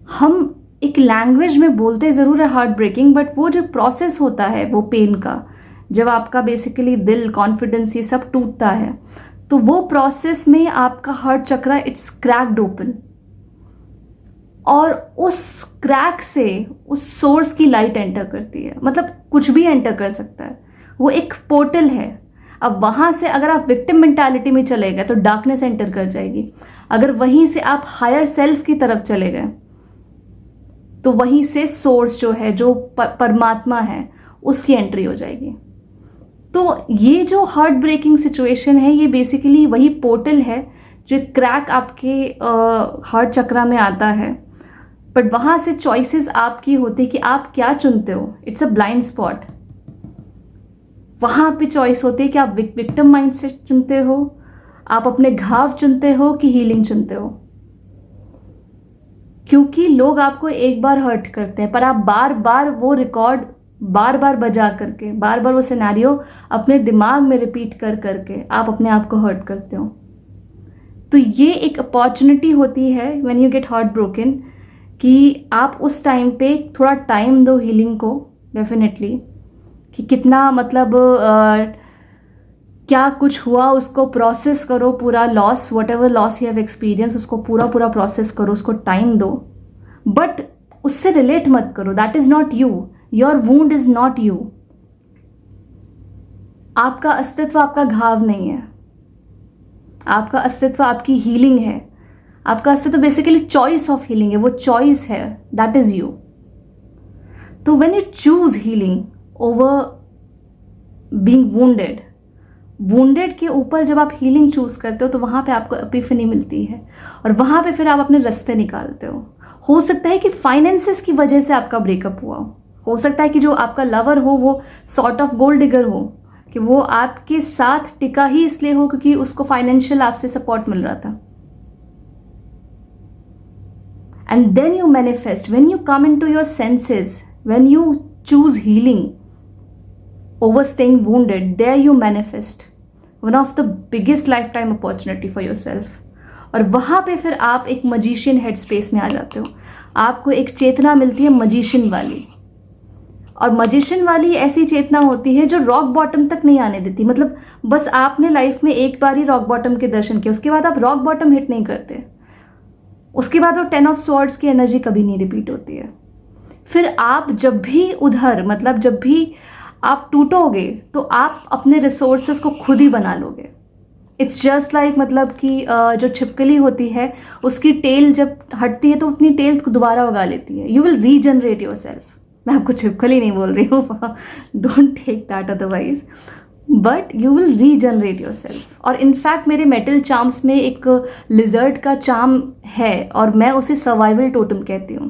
हम एक लैंग्वेज में बोलते ज़रूर है हार्ट ब्रेकिंग, बट वो जो प्रोसेस होता है वो पेन का, जब आपका बेसिकली दिल, कॉन्फिडेंस, ये सब टूटता है, तो वो प्रोसेस में आपका heart chakra it's cracked open, और उस क्रैक से उस सोर्स की लाइट एंटर करती है। मतलब कुछ भी एंटर कर सकता है, वो एक पोर्टल है। अब वहाँ से अगर आप विक्टिम मेंटालिटी में चले गए तो डार्कनेस एंटर कर जाएगी, अगर वहीं से आप हायर सेल्फ की तरफ चले गए तो वहीं से सोर्स जो है, जो परमात्मा है, उसकी एंट्री हो जाएगी। तो ये जो हार्ट ब्रेकिंग सिचुएशन है, ये बेसिकली वही पोर्टल है जो क्रैक आपके हार्ट चक्रा में आता है, बट वहाँ से चॉइसेस आपकी होती है कि आप क्या चुनते हो। It's a blind spot. वहाँ पे चॉइस होती है कि आप विक्टिम माइंडसेट चुनते हो, आप अपने घाव चुनते हो कि हीलिंग चुनते हो। क्योंकि लोग आपको एक बार हर्ट करते हैं, पर आप बार बार वो रिकॉर्ड बार बार बजा करके, बार बार वो सिनेरियो अपने दिमाग में रिपीट कर करके आप अपने आप को हर्ट करते हो। तो ये एक अपॉर्चुनिटी होती है when you get heart broken, कि आप उस टाइम पे थोड़ा टाइम दो हीलिंग को, डेफिनेटली, कि कितना मतलब क्या कुछ हुआ उसको प्रोसेस करो, पूरा loss, what ever loss you have experience, उसको पूरा पूरा प्रोसेस करो, उसको टाइम दो, बट उससे रिलेट मत करो. That is not you, your wound is not you. आपका अस्तित्व आपका घाव नहीं है, आपका अस्तित्व आपकी हीलिंग है. आपका अस्तित्व बेसिकली चॉइस ऑफ हीलिंग है, वो चॉइस है, दैट इज यू. तो when you choose healing over being wounded, wounded के ऊपर जब आप हीलिंग चूज करते हो तो वहां पे आपको एपिफनी मिलती है, और वहां पे फिर आप अपने रास्ते निकालते हो. हो सकता है कि फाइनेंसेस की वजह से आपका ब्रेकअप हुआ हो सकता है कि जो आपका लवर हो वो सॉर्ट ऑफ गोल्ड डिगर हो, कि वो आपके साथ टिका ही इसलिए हो क्योंकि उसको फाइनेंशियल आपसे सपोर्ट मिल रहा था. And then you manifest, when you come into your senses, when you choose healing over staying wounded, there you manifest one of the biggest lifetime opportunity for yourself. और वहाँ पे फिर आप एक magician head space में आ जाते हो. आपको एक चेतना मिलती है magician वाली, और magician वाली ऐसी चेतना होती है जो rock bottom तक नहीं आने देती. मतलब बस आपने लाइफ में एक बार ही rock bottom के दर्शन किए, उसके बाद आप rock bottom hit नहीं करते. उसके बाद वो 10 ऑफ स्वॉर्ड्स की एनर्जी कभी नहीं रिपीट होती है. फिर आप जब भी उधर, मतलब जब भी आप टूटोगे तो आप अपने रिसोर्सेस को खुद ही बना लोगे. इट्स जस्ट लाइक, मतलब कि जो छिपकली होती है उसकी टेल जब हटती है तो अपनी टेल को दोबारा उगा लेती है. You will regenerate yourself. मैं आपको छिपकली नहीं बोल रही हूँ, don't take that otherwise, but you will regenerate yourself. और इनफैक्ट मेरे मेटल चार्म्स में एक लिजर्ड का चार्म है, और मैं उसे सर्वाइवल टोटम कहती हूँ,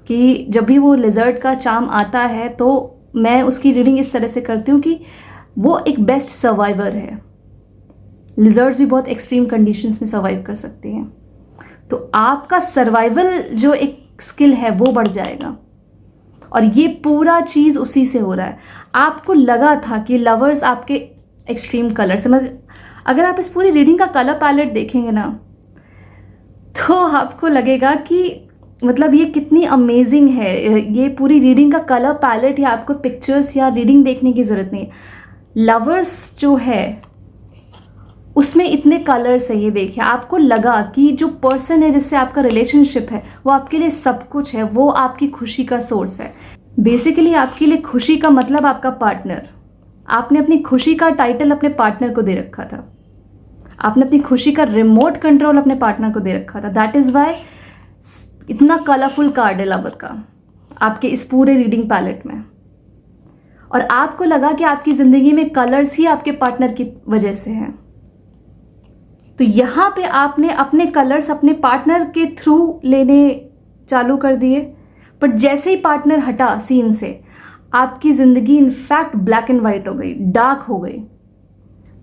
कि जब भी वो लिजर्ड का चार्म आता है तो मैं उसकी रीडिंग इस तरह से करती हूँ कि वो एक बेस्ट सर्वाइवर है. लिजर्ड्स भी बहुत एक्सट्रीम कंडीशंस में सर्वाइव कर सकती हैं. तो आपका सर्वाइवल जो एक स्किल है वो बढ़ जाएगा, और ये पूरा चीज़ उसी से हो रहा है. आपको लगा था कि लवर्स आपके एक्सट्रीम कलर से, मतलब अगर आप इस पूरी रीडिंग का कलर पैलेट देखेंगे ना तो आपको लगेगा कि मतलब ये कितनी अमेजिंग है. ये पूरी रीडिंग का कलर पैलेट है, आपको पिक्चर्स या रीडिंग देखने की ज़रूरत नहीं. लवर्स जो है उसमें इतने कलर्स है. ये देखिए, आपको लगा कि जो पर्सन है जिससे आपका रिलेशनशिप है वो आपके लिए सब कुछ है, वो आपकी खुशी का सोर्स है. बेसिकली आपके लिए खुशी का मतलब आपका पार्टनर. आपने अपनी खुशी का टाइटल अपने पार्टनर को दे रखा था. आपने अपनी खुशी का रिमोट कंट्रोल अपने पार्टनर को दे रखा था. दैट इज़ वाई इतना कलरफुल कार्ड है लवर का आपके इस पूरे रीडिंग पैलेट में. और आपको लगा कि आपकी ज़िंदगी में कलर्स ही आपके पार्टनर की वजह से हैं. तो यहाँ पे आपने अपने कलर्स अपने पार्टनर के थ्रू लेने चालू कर दिए, बट जैसे ही पार्टनर हटा सीन से आपकी ज़िंदगी इनफैक्ट ब्लैक एंड वाइट हो गई, डार्क हो गई.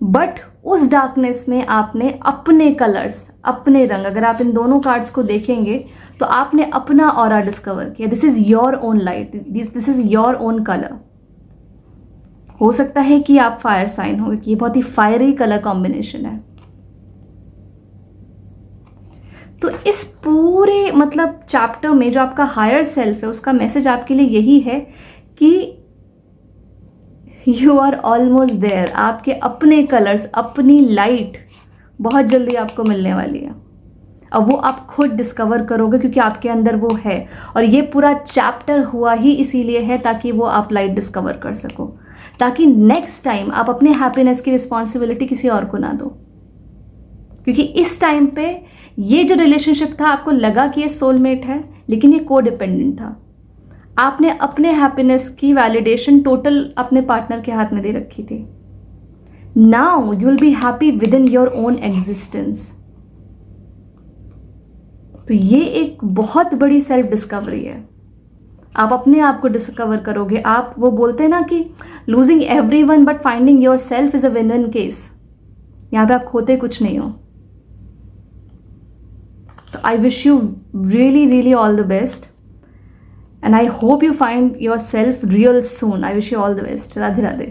बट उस डार्कनेस में आपने अपने कलर्स, अपने रंग, अगर आप इन दोनों कार्ड्स को देखेंगे तो आपने अपना ऑरा डिस्कवर किया. This is your own light, this is your own colour. हो सकता है कि आप फायर साइन हो, ये बहुत ही फायरी कलर कॉम्बिनेशन है. तो इस पूरे मतलब चैप्टर में जो आपका हायर सेल्फ है उसका मैसेज आपके लिए यही है कि यू आर ऑलमोस्ट देयर. आपके अपने कलर्स, अपनी लाइट बहुत जल्दी आपको मिलने वाली है. अब वो आप खुद डिस्कवर करोगे क्योंकि आपके अंदर वो है. और ये पूरा चैप्टर हुआ ही इसीलिए है ताकि वो आप लाइट डिस्कवर कर सको, ताकि नेक्स्ट टाइम आप अपने हैप्पीनेस की रिस्पॉन्सिबिलिटी किसी और को ना दो. क्योंकि इस टाइम पे ये जो रिलेशनशिप था आपको लगा कि ये सोलमेट है, लेकिन ये कोडिपेंडेंट था. आपने अपने हैप्पीनेस की वैलिडेशन टोटल अपने पार्टनर के हाथ में दे रखी थी. Now you will be happy with in your own existence. तो ये एक बहुत बड़ी सेल्फ डिस्कवरी है. आप अपने आप को डिस्कवर करोगे. आप वो बोलते हैं ना कि losing everyone but finding your self is a win win case. यहाँ पे आप खोते कुछ नहीं हो. तो आई wish you really really all the best, and I hope you find yourself real soon. I wish you all the best. Radhe Radhe.